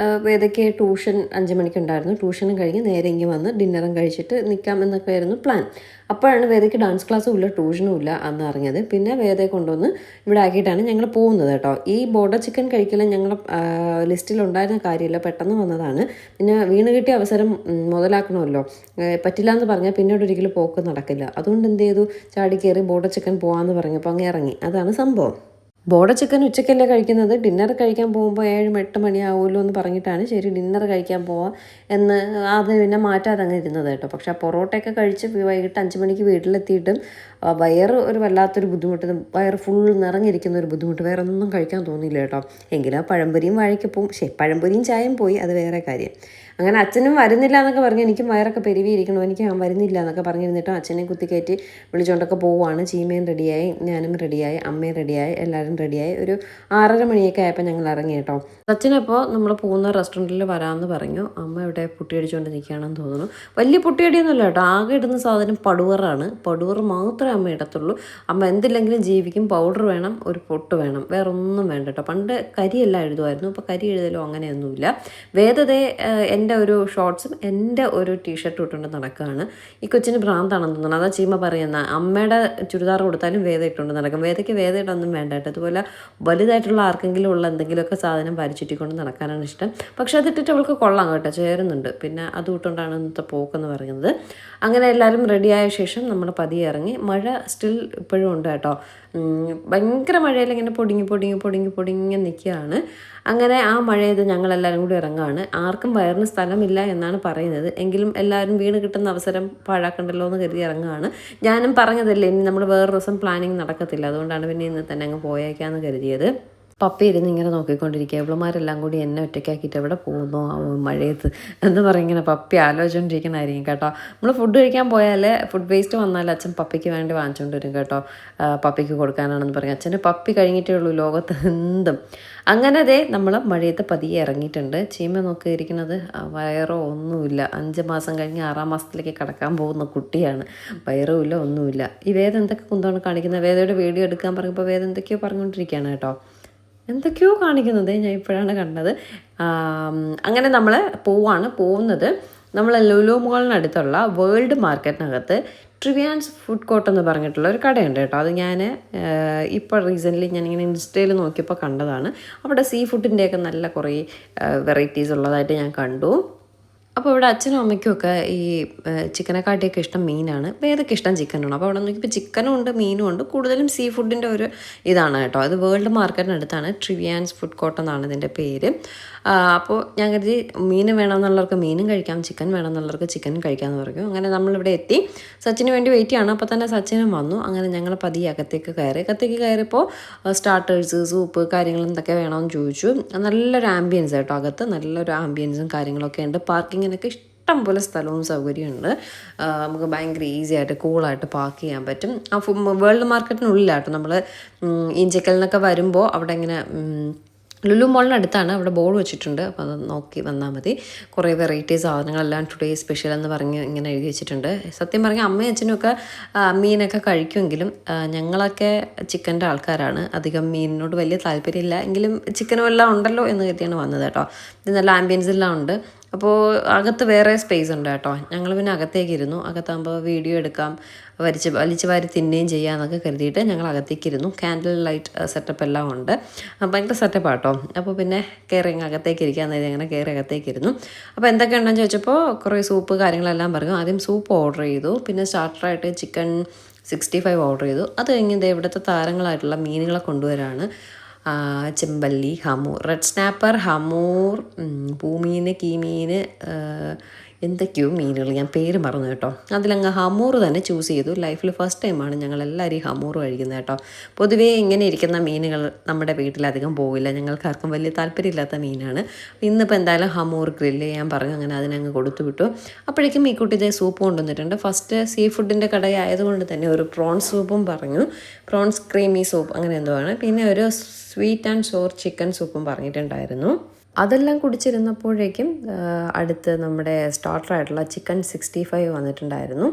വേദയ്ക്ക് ട്യൂഷൻ 5 മണിക്കുണ്ടായിരുന്നു. ട്യൂഷനും കഴിഞ്ഞ് നേരെ ഇങ്ങനെ വന്ന് ഡിന്നറും കഴിച്ചിട്ട് നിൽക്കാം എന്നൊക്കെ ആയിരുന്നു പ്ലാൻ. അപ്പോഴാണ് വേദയ്ക്ക് ഡാൻസ് ക്ലാസ്സും ഇല്ല ട്യൂഷനും ഇല്ല അന്ന് അറിഞ്ഞത്. പിന്നെ വേദയെ കൊണ്ടുവന്ന് ഇവിടെ ആക്കിയിട്ടാണ് ഞങ്ങൾ പോകുന്നത് കേട്ടോ. ഈ ബോർഡർ ചിക്കൻ കഴിക്കലും ഞങ്ങൾ ലിസ്റ്റിലുണ്ടായിരുന്ന കാര്യമില്ല, പെട്ടെന്ന് വന്നതാണ്. പിന്നെ വീണ് കിട്ടിയ അവസരം മുതലാക്കണമല്ലോ. പറ്റില്ല എന്ന് പറഞ്ഞാൽ പിന്നീട് ഒരിക്കലും പോക്ക് നടക്കില്ല. അതുകൊണ്ട് എന്ത് ചെയ്തു, ചാടി കയറി ബോർഡർ ചിക്കൻ പോകാമെന്ന് പറഞ്ഞപ്പോൾ അങ്ങ് ഇറങ്ങി. അതാണ് സംഭവം. ബോർഡർ ചിക്കൻ ഉച്ചയ്ക്കല്ലേ കഴിക്കുന്നത്, ഡിന്നർ കഴിക്കാൻ പോകുമ്പോൾ 7-8 മണിയാവുമല്ലോ എന്ന് പറഞ്ഞിട്ടാണ് ശരി ഡിന്നർ കഴിക്കാൻ പോവാം എന്ന് അത് പിന്നെ മാറ്റാതെ അങ്ങ് ഇരുന്നത് കേട്ടോ. പക്ഷേ ആ പൊറോട്ടയൊക്കെ കഴിച്ച് വൈകിട്ട് 5 മണിക്ക് വീട്ടിലെത്തിയിട്ടും വയറ് ഒരു വല്ലാത്തൊരു ബുദ്ധിമുട്ട്, വയറ് ഫുൾ നിറഞ്ഞിരിക്കുന്ന ഒരു ബുദ്ധിമുട്ട്, വേറെ ഒന്നും കഴിക്കാൻ തോന്നിയില്ല കേട്ടോ. എങ്കിലും പഴംപൊരിയും വാഴയ്ക്കപ്പവും പഴംപൊരിയും ചായയും പോയി, അത് വേറെ കാര്യം. അങ്ങനെ അച്ഛനും വരുന്നില്ല എന്നൊക്കെ പറഞ്ഞ് എനിക്കും വയറൊക്കെ പെരുവിയിരിക്കണം, എനിക്ക് വരുന്നില്ല എന്നൊക്കെ പറഞ്ഞിരുന്നിട്ടും അച്ഛനെ കുത്തിക്കയറ്റി വിളിച്ചുകൊണ്ടൊക്കെ പോവുകയാണ്. ചീമയും റെഡിയായി, ഞാനും റെഡിയായി, അമ്മയും റെഡിയായി, എല്ലാവരും റെഡിയായി. ഒരു 6:30 മണിയൊക്കെ ആയപ്പോൾ ഞങ്ങൾ ഇറങ്ങി കേട്ടോ. അച്ഛനപ്പോൾ നമ്മൾ പോകുന്ന റെസ്റ്റോറൻറ്റിൽ വരാമെന്ന് പറഞ്ഞു. അമ്മ ഇവിടെ പുട്ടിയടിച്ചുകൊണ്ട് നിൽക്കുകയാണെന്ന് തോന്നുന്നു. വലിയ പുട്ടിയടിയൊന്നുമില്ല കേട്ടോ, ആകെ ഇടുന്ന സാധനം പടുവറാണ്. പടുവർ മാത്രമേ അമ്മ ഇടത്തുള്ളൂ. അമ്മ എന്തില്ലെങ്കിലും ജീവിക്കും. പൗഡർ വേണം, ഒരു പൊട്ട് വേണം, വേറെ ഒന്നും വേണ്ട കേട്ടോ. പണ്ട് കരിയെല്ലാം എഴുതുമായിരുന്നു, ഇപ്പോൾ കരി എഴുതലോ അങ്ങനെയൊന്നുമില്ല. വേദതേ എൻ്റെ ഒരു ഷോർട്ട്സും എൻ്റെ ഒരു ടീഷർട്ടും ഇട്ടുകൊണ്ട് നടക്കുകയാണ്. ഈ കൊച്ചിന് ഭ്രാന്താണെന്ന് തോന്നുന്നു. അതാ ചീമ പറയുന്ന, അമ്മയുടെ ചുരിദാർ കൊടുത്താലും വേദ ഇട്ടുകൊണ്ട് നടക്കും. വേദയ്ക്ക് വേദ ഇട്ടൊന്നും വേണ്ട കേട്ടോ. അതുപോലെ വലുതായിട്ടുള്ള ആർക്കെങ്കിലും ഉള്ള എന്തെങ്കിലുമൊക്കെ സാധനം ചുറ്റിക്കൊണ്ട് നടക്കാനാണ് ഇഷ്ടം. പക്ഷെ അതിട്ടിട്ട് അവൾക്ക് കൊള്ളാം കേട്ടോ, ചേരുന്നുണ്ട്. പിന്നെ അത് ഇട്ടുകൊണ്ടാണ് ഇന്നത്തെ പോക്കെന്ന് പറയുന്നത്. അങ്ങനെ എല്ലാവരും റെഡിയായ ശേഷം നമ്മൾ പതിയെ ഇറങ്ങി. മഴ മഴ സ്റ്റിൽ ഇപ്പോഴും ഉണ്ട് കേട്ടോ. ഭയങ്കര മഴയിൽ ഇങ്ങനെ പൊടിങ്ങി നിൽക്കുകയാണ്. അങ്ങനെ ആ മഴയത് ഞങ്ങളെല്ലാവരും കൂടി ഇറങ്ങുകയാണ്. ആർക്കും വയറിന് സ്ഥലമില്ല എന്നാണ് പറയുന്നത്. എങ്കിലും എല്ലാവരും വീണ് കിട്ടുന്ന അവസരം പാഴാക്കണ്ടല്ലോ എന്ന് കരുതി ഇറങ്ങുകയാണ്. ഞാനും പറഞ്ഞതല്ലേ ഇനി നമ്മൾ വേറൊരു ദിവസം പ്ലാനിങ് നടക്കത്തില്ല, അതുകൊണ്ടാണ് പിന്നെ ഇന്ന് തന്നെ അങ്ങ് പോയേക്കാന്ന് കരുതിയത്. പപ്പി ഇരുന്ന് ഇങ്ങനെ നോക്കിക്കൊണ്ടിരിക്കുക. ഇവളുമാരെല്ലാം കൂടി എന്നെ ഒറ്റയ്ക്കാക്കിയിട്ട് എവിടെ പോകുന്നു മഴയത്ത് എന്ന് പറയും. ഇങ്ങനെ പപ്പി ആലോചിച്ചുകൊണ്ടിരിക്കണമായിരിക്കും കേട്ടോ. നമ്മൾ ഫുഡ് കഴിക്കാൻ പോയാൽ ഫുഡ് വേസ്റ്റ് വന്നാൽ അച്ഛൻ പപ്പിക്ക് വേണ്ടി വാങ്ങിച്ചുകൊണ്ട് വരും കേട്ടോ. പപ്പിക്ക് കൊടുക്കാനാണെന്ന് പറയും. അച്ഛന് പപ്പി കഴിഞ്ഞിട്ടേ ഉള്ളൂ ലോകത്ത് എന്തും. അങ്ങനെ അതേ നമ്മൾ മഴയത്ത് പതിയെ ഇറങ്ങിയിട്ടുണ്ട്. ചീമ നോക്കിയിരിക്കുന്നത് വയറോ ഒന്നുമില്ല. 5 മാസം കഴിഞ്ഞ് 6ാം മാസത്തിലേക്ക് കടക്കാൻ പോകുന്ന കുട്ടിയാണ്. വയറുമില്ല ഒന്നുമില്ല. ഈ വേദ എന്തൊക്കെ കുന്തമാണ് കാണിക്കുന്നത്. വേദയുടെ വീഡിയോ എടുക്കാൻ പറഞ്ഞപ്പോൾ വേദ എന്തൊക്കെയോ പറഞ്ഞുകൊണ്ടിരിക്കുകയാണ് കേട്ടോ. എന്തൊക്കെയോ കാണിക്കുന്നത് ഞാൻ ഇപ്പോഴാണ് കണ്ടത്. അങ്ങനെ നമ്മൾ പോകുന്നത് നമ്മൾ ലുലു മോളിനടുത്തുള്ള വേൾഡ് മാർക്കറ്റിനകത്ത് ട്രിവിയാൻസ് ഫുഡ് കോർട്ട് എന്ന് പറഞ്ഞിട്ടുള്ള ഒരു കടയുണ്ട് കേട്ടോ. അത് ഞാൻ ഇപ്പോൾ റീസെൻ്റ്ലി ഞാനിങ്ങനെ ഇൻസ്റ്റയിൽ നോക്കിയപ്പോൾ കണ്ടതാണ്. അവിടെ സീ ഫുഡിൻ്റെയൊക്കെ നല്ല കുറേ വെറൈറ്റീസ് ഉള്ളതായിട്ട് ഞാൻ കണ്ടു. അപ്പോൾ ഇവിടെ അച്ഛനും അമ്മയ്ക്കും ഒക്കെ ഈ ചിക്കനെക്കാട്ടിയൊക്കെ ഇഷ്ടം മീനാണ്. വേദയ്ക്ക് ഇഷ്ടം ചിക്കനാണ്. അപ്പോൾ അവിടെ നോക്കിയപ്പോൾ ചിക്കനും ഉണ്ട് മീനും ഉണ്ട്. കൂടുതലും സീ ഫുഡിൻ്റെ ഒരു ഇതാണ് കേട്ടോ. അത് വേൾഡ് മാർക്കറ്റിനടുത്താണ്. ട്രിവിയാൻസ് ഫുഡ് കോർട്ട് എന്നാണ് ഇതിൻ്റെ പേര്. അപ്പോൾ ഞാൻ കരുതി മീൻ വേണമെന്നുള്ളവർക്ക് മീനും കഴിക്കാം, ചിക്കൻ വേണമെന്നുള്ളവർക്ക് ചിക്കനും കഴിക്കാമെന്ന് പറഞ്ഞു. അങ്ങനെ നമ്മളിവിടെ എത്തി. സച്ചിന് വേണ്ടി വെയിറ്റ് ചെയ്യാണ്. അപ്പോൾ തന്നെ സച്ചിനും വന്നു. അങ്ങനെ ഞങ്ങൾ പതിയെ അകത്തേക്ക് കയറിയപ്പോൾ സ്റ്റാർട്ടേഴ്സ്, സൂപ്പ് കാര്യങ്ങൾ എന്തൊക്കെ വേണമെന്ന് ചോദിച്ചു. നല്ലൊരു ആംബിയൻസ് കേട്ടോ. അകത്ത് നല്ലൊരു ആംബിയൻസും കാര്യങ്ങളൊക്കെ ഉണ്ട്. പാർക്കിങ്ങിനൊക്കെ ഇഷ്ടം പോലെ സ്ഥലവും സൗകര്യമുണ്ട്. നമുക്ക് ഭയങ്കര ഈസി ആയിട്ട് കൂളായിട്ട് പാർക്ക് ചെയ്യാൻ പറ്റും. വേൾഡ് മാർക്കറ്റിനുള്ളിലാട്ടോ. നമ്മൾ ഇഞ്ചക്കലിനൊക്കെ വരുമ്പോൾ അവിടെ ഇങ്ങനെ ലുലു മോളിനടുത്താണ്. അവിടെ ബോർഡ് വെച്ചിട്ടുണ്ട്. അപ്പോൾ അത് നോക്കി വന്നാൽ മതി. കുറേ വെറൈറ്റി സാധനങ്ങളെല്ലാം ടുഡേ സ്പെഷ്യൽ എന്ന് പറഞ്ഞ് ഇങ്ങനെ എഴുതി വെച്ചിട്ടുണ്ട്. സത്യം പറഞ്ഞാൽ അമ്മയും അച്ഛനും ഒക്കെ മീനൊക്കെ കഴിക്കുമെങ്കിലും ഞങ്ങളൊക്കെ ചിക്കൻ്റെ ആൾക്കാരാണ്. അധികം മീനിനോട് വലിയ താല്പര്യമില്ല. എങ്കിലും ചിക്കനും എല്ലാം ഉണ്ടല്ലോ എന്ന് കരുതിയാണ് വന്നത് കേട്ടോ. ഇത് നല്ല ആംബിയൻസ് എല്ലാം ഉണ്ട്. അപ്പോൾ അകത്ത് വേറെ സ്പേസ് ഉണ്ട് കേട്ടോ. ഞങ്ങൾ പിന്നെ അകത്തേക്ക് ഇരുന്നു. അകത്താകുമ്പോൾ വീഡിയോ എടുക്കാം, വലിച്ച് വാരി തിന്നുകയും ചെയ്യാമെന്നൊക്കെ കരുതിയിട്ട് ഞങ്ങൾ അകത്തേക്ക് ഇരുന്നു. ക്യാൻഡിൽ ലൈറ്റ് സെറ്റപ്പ് എല്ലാം ഉണ്ട്. ഭയങ്കര സെറ്റപ്പാണ് കേട്ടോ. അപ്പോൾ പിന്നെ അകത്തേക്ക് ഇരിക്കാമെന്ന് കരുതി അങ്ങനെ അകത്തേക്ക് ഇരുന്നു. അപ്പോൾ എന്തൊക്കെ ഉണ്ടെന്ന് ചോദിച്ചപ്പോൾ കുറേ സൂപ്പ് കാര്യങ്ങളെല്ലാം പറഞ്ഞു. ആദ്യം സൂപ്പ് ഓർഡർ ചെയ്തു. പിന്നെ സ്റ്റാർട്ടറായിട്ട് ചിക്കൻ 65 ഓർഡർ ചെയ്തു. അത് കഴിഞ്ഞ് ഇവിടുത്തെ താരങ്ങളായിട്ടുള്ള മീനുകളെ കൊണ്ടുവരാണ്. ചെമ്പല്ലി, ഹമൂർ, റെഡ് സ്നാപ്പർ, ഹമൂർ, പൂമീൻ, കീമീൻ, എന്തൊക്കെയോ മീനുകൾ ഞാൻ പേര് മറന്നു കേട്ടോ. അതിലങ്ങ് ഹമൂർ തന്നെ ചൂസ് ചെയ്തു. ലൈഫിൽ ഫസ്റ്റ് ടൈമാണ് ഞങ്ങളെല്ലാവരും ഈ ഹമൂർ കഴിക്കുന്നത് കേട്ടോ. പൊതുവേ ഇങ്ങനെ ഇരിക്കുന്ന മീനുകൾ നമ്മുടെ വീട്ടിലധികം പോവില്ല. ഞങ്ങൾക്കാർക്കും വലിയ താല്പര്യമില്ലാത്ത മീനാണ്. ഇന്നിപ്പോൾ എന്തായാലും ഹമൂർ ഗ്രില്ല് ചെയ്യാൻ പറഞ്ഞു. അങ്ങനെ അതിനങ്ങ് കൊടുത്തു വിട്ടു. അപ്പോഴേക്കും ഈ കുട്ടി ഇതേ സൂപ്പ് കൊണ്ടുവന്നിട്ടുണ്ട്. ഫസ്റ്റ് സീ ഫുഡിൻ്റെ കടയായതുകൊണ്ട് തന്നെ ഒരു പ്രോൺസ് സൂപ്പും പറഞ്ഞു. പ്രോൺസ് ക്രീമി സൂപ്പ് അങ്ങനെ എന്തോ ആണ്. പിന്നെ ഒരു സ്വീറ്റ് ആൻഡ് സോർ ചിക്കൻ സൂപ്പും പറഞ്ഞിട്ടുണ്ടായിരുന്നു. അതെല്ലാം കുടിച്ചിരുന്നപ്പോഴേക്കും അടുത്ത് നമ്മുടെ സ്റ്റാർട്ടറായിട്ടുള്ള ചിക്കൻ 65 വന്നിട്ടുണ്ടായിരുന്നു.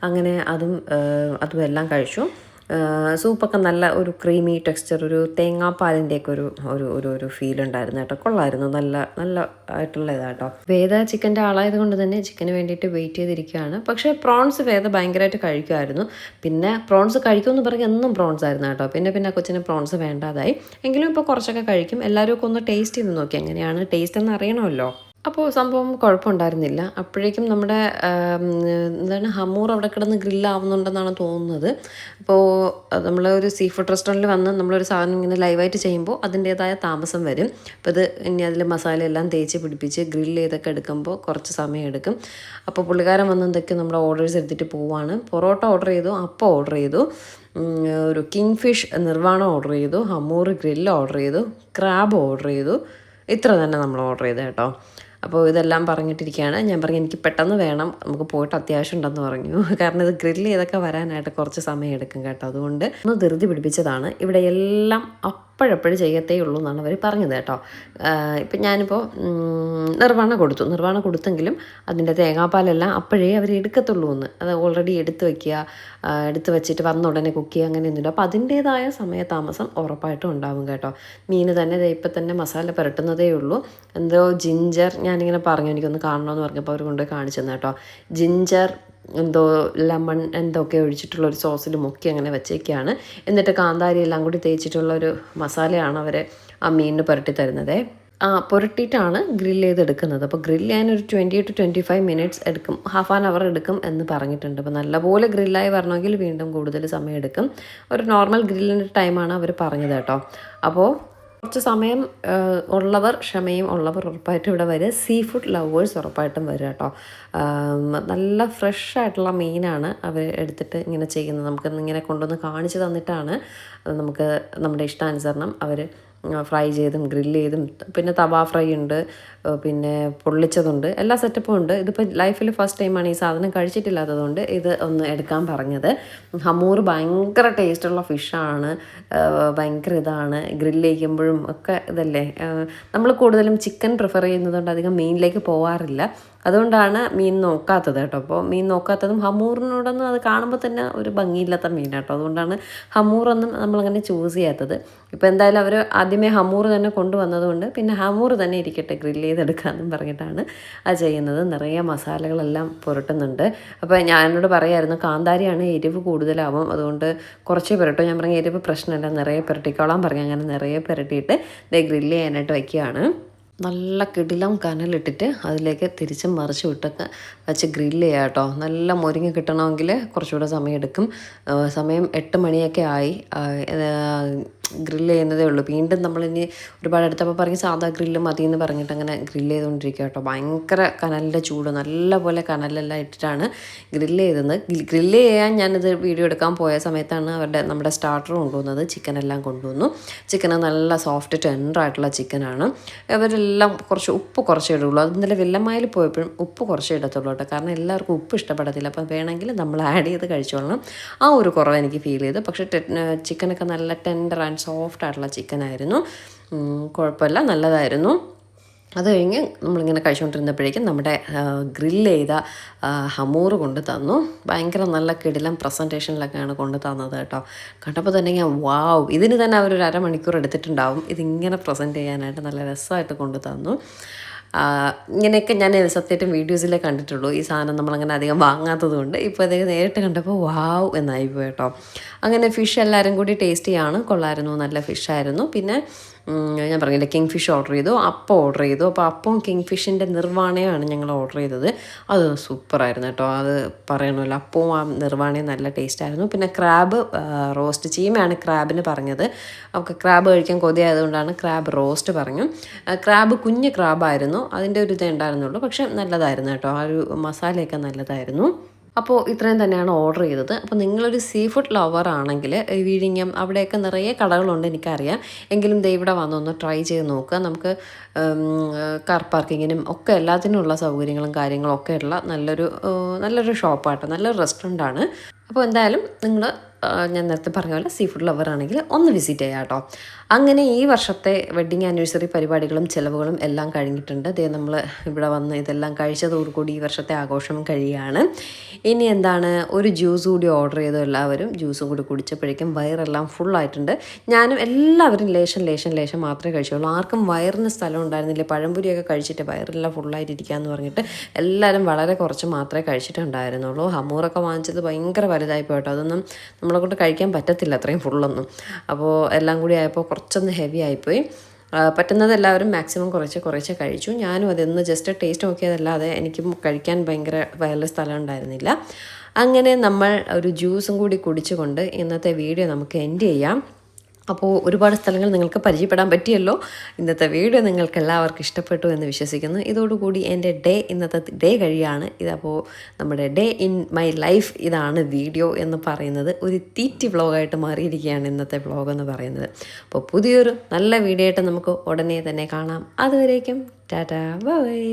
അങ്ങനെ അതും എല്ലാം കഴിച്ചു. സൂപ്പൊക്കെ നല്ല ഒരു ക്രീമി ടെക്സ്ചർ, ഒരു തേങ്ങാപ്പാലിൻ്റെയൊക്കെ ഒരു ഫീൽ ഉണ്ടായിരുന്നു കേട്ടോ. കൊള്ളായിരുന്നു. നല്ല ആയിട്ടുള്ള ഇതാട്ടോ. വേദ ചിക്കൻ്റെ ആളായതുകൊണ്ട് തന്നെ ചിക്കന് വേണ്ടിയിട്ട് വെയിറ്റ് ചെയ്തിരിക്കുകയാണ്. പക്ഷേ പ്രോൺസ് വേദ ഭയങ്കരമായിട്ട് കഴിക്കുമായിരുന്നു. പിന്നെ പ്രോൺസ് കഴിക്കുമെന്ന് പറഞ്ഞ് എന്നും പ്രോൺസ് ആയിരുന്നു കേട്ടോ. പിന്നെ കൊച്ചിന് പ്രോൺസ് വേണ്ടാതായി. എങ്കിലും ഇപ്പോൾ കുറച്ചൊക്കെ കഴിക്കും. എല്ലാവരും ഒക്കെ ഒന്ന് ടേസ്റ്റ് ചെയ്ത് നോക്കി. എങ്ങനെയാണ് ടേസ്റ്റ് എന്ന് അറിയണമല്ലോ. അപ്പോൾ സംഭവം കുഴപ്പമുണ്ടായിരുന്നില്ല. അപ്പോഴേക്കും നമ്മുടെ ഹമൂർ അവിടെ കിടന്ന് ഗ്രില്ലാവുന്നുണ്ടെന്നാണ് തോന്നുന്നത്. അപ്പോൾ നമ്മളൊരു സീ ഫുഡ് റെസ്റ്റോറൻറ്റിൽ വന്ന് നമ്മളൊരു സാധനം ഇങ്ങനെ ലൈവായിട്ട് ചെയ്യുമ്പോൾ അതിൻ്റേതായ താമസം വരും. അപ്പോൾ ഇത് ഇനി അതിൽ മസാല എല്ലാം തേച്ച് പിടിപ്പിച്ച് ഗ്രില്ല് ചെയ്തൊക്കെ എടുക്കുമ്പോൾ കുറച്ച് സമയം എടുക്കും. അപ്പോൾ പുള്ളിക്കാരൻ വന്ന് എന്തൊക്കെ നമ്മുടെ ഓർഡേഴ്സ് എടുത്തിട്ട് പോവാണ്. പൊറോട്ട ഓർഡർ ചെയ്തു, അപ്പം ഓർഡർ ചെയ്തു, ഒരു കിങ് ഫിഷ് നിർവാണം ഓർഡർ ചെയ്തു, ഹമൂർ ഗ്രില്ല് ഓർഡർ ചെയ്തു, ക്രാബ് ഓർഡർ ചെയ്തു. ഇത്ര തന്നെ നമ്മൾ ഓർഡർ ചെയ്തത് കേട്ടോ. അപ്പോൾ ഇതെല്ലാം പറഞ്ഞിട്ടിരിക്കുകയാണ്. ഞാൻ പറഞ്ഞു എനിക്ക് പെട്ടെന്ന് വേണം, നമുക്ക് പോയിട്ട് അത്യാവശ്യം ഉണ്ടെന്ന് പറഞ്ഞു. കാരണം ഇത് ഗ്രില്ല് ചെയ്തൊക്കെ വരാനായിട്ട് കുറച്ച് സമയം എടുക്കും കേട്ടോ. അതുകൊണ്ട് ഒന്ന് ധൃതി പിടിപ്പിച്ചതാണ്. ഇവിടെ എല്ലാം അപ്പോഴപ്പോഴും ചെയ്യത്തേ ഉള്ളൂ എന്നാണ് അവർ പറഞ്ഞത് കേട്ടോ. ഇപ്പം ഞാനിപ്പോൾ നിർവ്വാണ കൊടുത്തെങ്കിലും അതിൻ്റെ തേങ്ങാപ്പാലെല്ലാം അപ്പോഴേ അവർ എടുക്കത്തുള്ളൂ എന്ന്. അത് ഓൾറെഡി എടുത്ത് വെച്ചിട്ട് വന്ന ഉടനെ കുക്ക് ചെയ്യുക അങ്ങനെയൊന്നുമില്ല. അപ്പോൾ അതിൻ്റേതായ സമയതാമസം ഉറപ്പായിട്ടും ഉണ്ടാവും കേട്ടോ. മീൻ തന്നെ ഇപ്പം തന്നെ മസാല പുരട്ടുന്നതേ ഉള്ളൂ. എന്തോ ജിഞ്ചർ ഞാനിങ്ങനെ പറഞ്ഞു എനിക്കൊന്ന് കാണണമെന്ന് പറഞ്ഞപ്പോൾ അവർ കൊണ്ടുപോയി കാണിച്ചു തന്നെ കേട്ടോ. ജിഞ്ചർ എന്തോ ലെമൺ എന്തൊക്കെ ഒഴിച്ചിട്ടുള്ളൊരു സോസിൽ മുക്കി അങ്ങനെ വെച്ചേക്കാണ്. എന്നിട്ട് കാന്താരി എല്ലാം കൂടി തേച്ചിട്ടുള്ളൊരു മസാലയാണ് അവർ ആ മീനിന് പുരട്ടി തരുന്നത്. പുരട്ടിയിട്ടാണ് ഗ്രില്ല് ചെയ്തെടുക്കുന്നത്. അപ്പോൾ ഗ്രില്ല് ചെയ്യാനൊരു 20 to 25 മിനിറ്റ്സ് എടുക്കും, ഹാഫ് ആൻ അവർ എടുക്കും എന്ന് പറഞ്ഞിട്ടുണ്ട്. അപ്പോൾ നല്ലപോലെ ഗ്രില്ലായി വരണമെങ്കിൽ വീണ്ടും കൂടുതൽ സമയം എടുക്കും. ഒരു നോർമൽ ഗ്രില്ലിൻ്റെ ടൈമാണ് അവർ പറഞ്ഞത് കേട്ടോ. അപ്പോൾ കുറച്ച് സമയം ഉള്ളവർ, ക്ഷമയും ഉള്ളവർ ഉറപ്പായിട്ടും ഇവിടെ വരിക. സീ ഫുഡ് ലവേഴ്സ് ഉറപ്പായിട്ടും വരിക കേട്ടോ. നല്ല ഫ്രഷ് ആയിട്ടുള്ള മീനാണ് അവർ എടുത്തിട്ട് ഇങ്ങനെ ചെയ്യുന്നത്. നമുക്ക് ഇങ്ങനെ കൊണ്ടുവന്ന് കാണിച്ചു തന്നിട്ടാണ് നമുക്ക് നമ്മുടെ ഇഷ്ടാനുസരണം അവർ ഫ്രൈ ചെയ്തും ഗ്രില്ല് ചെയ്തും, പിന്നെ തവ ഫ്രൈ ഉണ്ട്, പിന്നെ പൊള്ളിച്ചതുണ്ട്, എല്ലാ സെറ്റപ്പും ഉണ്ട്. ഇതിപ്പോൾ ലൈഫിൽ ഫസ്റ്റ് ടൈമാണ് ഈ സാധനം കഴിച്ചിട്ടില്ലാത്തതുകൊണ്ട് ഇത് ഒന്ന് എടുക്കാൻ പറഞ്ഞത്. ഹമൂർ ഭയങ്കര ടേസ്റ്റുള്ള ഫിഷാണ്, ഭയങ്കര ഇതാണ്. ഗ്രില്ല് ചെയ്യുമ്പോഴും ഒക്കെ ഇതല്ലേ, നമ്മൾ കൂടുതലും ചിക്കൻ പ്രിഫർ ചെയ്യുന്നതുകൊണ്ട് അധികം മീനിലേക്ക് പോകാറില്ല. അതുകൊണ്ടാണ് മീൻ നോക്കാത്തത് കേട്ടോ. അപ്പോൾ മീൻ നോക്കാത്തതും ഹമൂറിനോടൊന്നും അത് കാണുമ്പോൾ തന്നെ ഒരു ഭംഗിയില്ലാത്ത മീൻ കേട്ടോ. അതുകൊണ്ടാണ് ഹമൂറൊന്നും നമ്മളങ്ങനെ ചൂസ് ചെയ്യാത്തത്. ഇപ്പോൾ എന്തായാലും അവർ ആദ്യമേ ഹമൂർ തന്നെ കൊണ്ടുവന്നതുകൊണ്ട് പിന്നെ ഹമൂർ തന്നെ ഇരിക്കട്ടെ, ഗ്രില്ല് ചെയ്തെടുക്കാമെന്നും പറഞ്ഞിട്ടാണ് അത് ചെയ്യുന്നത്. നിറയെ മസാലകളെല്ലാം പുരട്ടുന്നുണ്ട്. അപ്പോൾ എന്നോട് പറയായിരുന്നു കാന്താരിയാണ് എരിവ് കൂടുതലാവും, അതുകൊണ്ട് കുറച്ചേ പുരട്ടോ. ഞാൻ പറഞ്ഞ എരിവ് പ്രശ്നമില്ല, നിറയെ പുരട്ടിക്കോളാൻ പറഞ്ഞു. അങ്ങനെ നിറയെ പുരട്ടിയിട്ട് ഗ്രില്ല് ചെയ്യാനായിട്ട് വയ്ക്കുകയാണ്. നല്ല കിടിലം കനലിട്ടിട്ട് അതിലേക്ക് തിരിച്ചും മറിച്ച് വിട്ടൊക്കെ വെച്ച് ഗ്രില്ല് ചെയ്യുക കേട്ടോ. നല്ല മുരിങ്ങ കിട്ടണമെങ്കിൽ കുറച്ചുകൂടെ സമയം എടുക്കും. സമയം 8 മണിയൊക്കെ ആയി. ഗ്രില്ല് ചെയ്യുന്നതേ ഉള്ളൂ. വീണ്ടും നമ്മളിനി ഒരുപാട് എടുത്തപ്പോൾ പറഞ്ഞ് സാധാ ഗ്രില്ല് മതി എന്ന് പറഞ്ഞിട്ട് അങ്ങനെ ഗ്രില്ല് ചെയ്തുകൊണ്ടിരിക്കുക കേട്ടോ. ഭയങ്കര കനലിൻ്റെ ചൂട്, നല്ല പോലെ കനലെല്ലാം ഇട്ടിട്ടാണ് ഗ്രില്ല് ചെയ്തത്. ഗ്രില്ല് ചെയ്യാൻ ഞാനിത് വീഡിയോ എടുക്കാൻ പോയ സമയത്താണ് നമ്മുടെ സ്റ്റാർട്ടർ കൊണ്ടുവന്നത്. ചിക്കനെല്ലാം കൊണ്ടുവന്നു. ചിക്കന് നല്ല സോഫ്റ്റ് ടെൻഡറായിട്ടുള്ള ചിക്കനാണ്. ഇവരെല്ലാം കുറച്ച് ഉപ്പ് കുറച്ചേ ഇടുള്ളൂ. അത് ഇന്നലെ വില്ലന്മായിൽ പോയപ്പോഴും ഉപ്പ് കുറച്ചേ ഇടത്തുള്ളൂ കേട്ടോ. കാരണം എല്ലാവർക്കും ഉപ്പ് ഇഷ്ടപ്പെടത്തില്ല. അപ്പം വേണമെങ്കിൽ നമ്മൾ ആഡ് ചെയ്ത് കഴിച്ചോളണം. ആ ഒരു കുറവ് എനിക്ക് ഫീൽ ചെയ്തു. പക്ഷേ ചിക്കനൊക്കെ നല്ല ടെൻഡർ ആൻഡ് സോഫ്റ്റ് ആയിട്ടുള്ള ചിക്കനായിരുന്നു. കുഴപ്പമില്ല, നല്ലതായിരുന്നു. അത് കഴിഞ്ഞ് നമ്മളിങ്ങനെ കഴിച്ചുകൊണ്ടിരുന്നപ്പോഴേക്കും നമ്മുടെ ഗ്രില്ല് ചെയ്ത ഹമൂർ കൊണ്ട് തന്നു. ഭയങ്കര നല്ല കിടിലം പ്രസൻറ്റേഷനിലൊക്കെയാണ് കൊണ്ട് തന്നത് കേട്ടോ. കണ്ടപ്പോൾ തന്നെ ഞാൻ വാവ്, ഇതിന് തന്നെ അവരൊരു അരമണിക്കൂർ എടുത്തിട്ടുണ്ടാവും ഇതിങ്ങനെ പ്രസൻറ്റ് ചെയ്യാനായിട്ട്. നല്ല രസമായിട്ട് കൊണ്ട് തന്നു. ഇങ്ങനെയൊക്കെ ഞാൻ സത്യമായിട്ടും വീഡിയോസിലേ കണ്ടിട്ടുള്ളൂ. ഈ സാധനം നമ്മളങ്ങനെ അധികം വാങ്ങാത്തത് കൊണ്ട് ഇപ്പോൾ അധികം നേരിട്ട് കണ്ടപ്പോൾ വാവ് എന്നായിപ്പോയി കേട്ടോ. അങ്ങനെ ഫിഷ് എല്ലാവരും കൂടി ടേസ്റ്റ് ചെയ്യാണ്. കൊള്ളായിരുന്നു, നല്ല ഫിഷായിരുന്നു. പിന്നെ ഞാൻ പറഞ്ഞില്ലേ കിങ് ഫിഷ് ഓർഡർ ചെയ്തു, അപ്പം ഓർഡർ ചെയ്തു. അപ്പോൾ അപ്പവും കിങ് ഫിഷിൻ്റെ നിർവാണയാണ് ഞങ്ങൾ ഓർഡർ ചെയ്തത്. അത് സൂപ്പറായിരുന്നു കേട്ടോ, അത് പറയണമല്ലോ. അപ്പവും ആ നിർവാണയും നല്ല ടേസ്റ്റായിരുന്നു. പിന്നെ ക്രാബ് റോസ്റ്റ്, ചീമയാണ് ക്രാബിന് പറഞ്ഞത്. അവൾക്ക് ക്രാബ് കഴിക്കാൻ കൊതിയായതുകൊണ്ടാണ് ക്രാബ് റോസ്റ്റ് പറഞ്ഞു. ക്രാബ് കുഞ്ഞ് ക്രാബായിരുന്നു, അതിൻ്റെ ഒരു ഇതേ ഉണ്ടായിരുന്നുള്ളൂ. പക്ഷേ നല്ലതായിരുന്നു കേട്ടോ, ആ ഒരു മസാലയൊക്കെ നല്ലതായിരുന്നു. അപ്പോൾ ഇത്രയും തന്നെയാണ് ഓർഡർ ചെയ്തത്. അപ്പോൾ നിങ്ങളൊരു സീ ഫുഡ് ലവർ ആണെങ്കിൽ വിഴിഞ്ഞം അവിടെയൊക്കെ നിറയെ കടകളുണ്ട് എനിക്കറിയാം. എങ്കിലും ദേ ഇവിടെ വന്നൊന്ന് ട്രൈ ചെയ്ത് നോക്കുക. നമുക്ക് കാർ പാർക്കിങ്ങിനും ഒക്കെ എല്ലാത്തിനുമുള്ള സൗകര്യങ്ങളും കാര്യങ്ങളും ഒക്കെ ഉള്ള നല്ലൊരു ഷോപ്പാട്ടോ, നല്ലൊരു റെസ്റ്റോറൻ്റാണ്. അപ്പോൾ എന്തായാലും നിങ്ങൾ ഞാൻ നേരത്തെ പറഞ്ഞ പോലെ സീ ഫുഡ് ലവർ ആണെങ്കിൽ ഒന്ന് വിസിറ്റ് ചെയ്യാം കേട്ടോ. അങ്ങനെ ഈ വർഷത്തെ വെഡ്ഡിങ് ആനിവേഴ്സറി പരിപാടികളും ചിലവുകളും എല്ലാം കഴിഞ്ഞിട്ടുണ്ട്. ദേ നമ്മൾ ഇവിടെ വന്ന് ഇതെല്ലാം കഴിച്ചതോടുകൂടി ഈ വർഷത്തെ ആഘോഷം കഴിയുകയാണ്. ഇനി എന്താണ്, ഒരു ജ്യൂസ് കൂടി ഓർഡർ ചെയ്തു. എല്ലാവരും ജ്യൂസും കൂടി കുടിച്ചപ്പോഴേക്കും വയറെല്ലാം ഫുള്ളായിട്ടുണ്ട്. ഞാനും എല്ലാവരും ലേശം മാത്രമേ കഴിച്ചുള്ളൂ. ആർക്കും വയറിന് സ്ഥലം ഉണ്ടായിരുന്നില്ല. പഴംപൊരിയൊക്കെ കഴിച്ചിട്ട് വയറെല്ലാം ഫുള്ളായിട്ടിരിക്കാമെന്ന് പറഞ്ഞിട്ട് എല്ലാവരും വളരെ കുറച്ച് മാത്രമേ കഴിച്ചിട്ടുണ്ടായിരുന്നുള്ളൂ. ഹമൂറൊക്കെ വാങ്ങിച്ചത് ഭയങ്കര വലുതായി പോയിട്ടോ. അതൊന്നും നമ്മളെ കൊണ്ട് കഴിക്കാൻ പറ്റത്തില്ല അത്രയും ഫുള്ളൊന്നും. അപ്പോൾ എല്ലാം കൂടി ആയപ്പോൾ കുറച്ചൊന്ന് ഹെവി ആയിപ്പോയി. പറ്റുന്നത് എല്ലാവരും മാക്സിമം കുറച്ച് കഴിച്ചു. ഞാനും അതൊന്ന് ജസ്റ്റ് ടേസ്റ്റ് നോക്കിയതല്ലാതെ എനിക്കും കഴിക്കാൻ ഭയങ്കര വയറിൽ സ്ഥലം ഉണ്ടായിരുന്നില്ല. അങ്ങനെ നമ്മൾ ഒരു ജ്യൂസും കൂടി കുടിച്ചുകൊണ്ട് ഇന്നത്തെ വീഡിയോ നമുക്ക് എൻഡ് ചെയ്യാം. അപ്പോൾ ഒരുപാട് സ്ഥലങ്ങൾ നിങ്ങൾക്ക് പരിചയപ്പെടാൻ പറ്റിയല്ലോ. ഇന്നത്തെ വീഡിയോ നിങ്ങൾക്ക് എല്ലാവർക്കും ഇഷ്ടപ്പെട്ടു എന്ന് വിശ്വസിക്കുന്നു. ഇതോടുകൂടി എൻ്റെ ഇന്നത്തെ ഡേ കഴിയാണ്. ഇതപ്പോൾ നമ്മുടെ ഡേ ഇൻ മൈ ലൈഫ് ഇതാണ് വീഡിയോ എന്ന് പറയുന്നത്. ഒരു തീറ്റി വ്ളോഗായിട്ട് മാറിയിരിക്കുകയാണ് ഇന്നത്തെ വ്ളോഗ് എന്ന് പറയുന്നത്. അപ്പോൾ പുതിയൊരു നല്ല വീഡിയോ ആയിട്ട് നമുക്ക് ഉടനെ തന്നെ കാണാം. അതുവരേക്കും ടാറ്റാ ബൈ.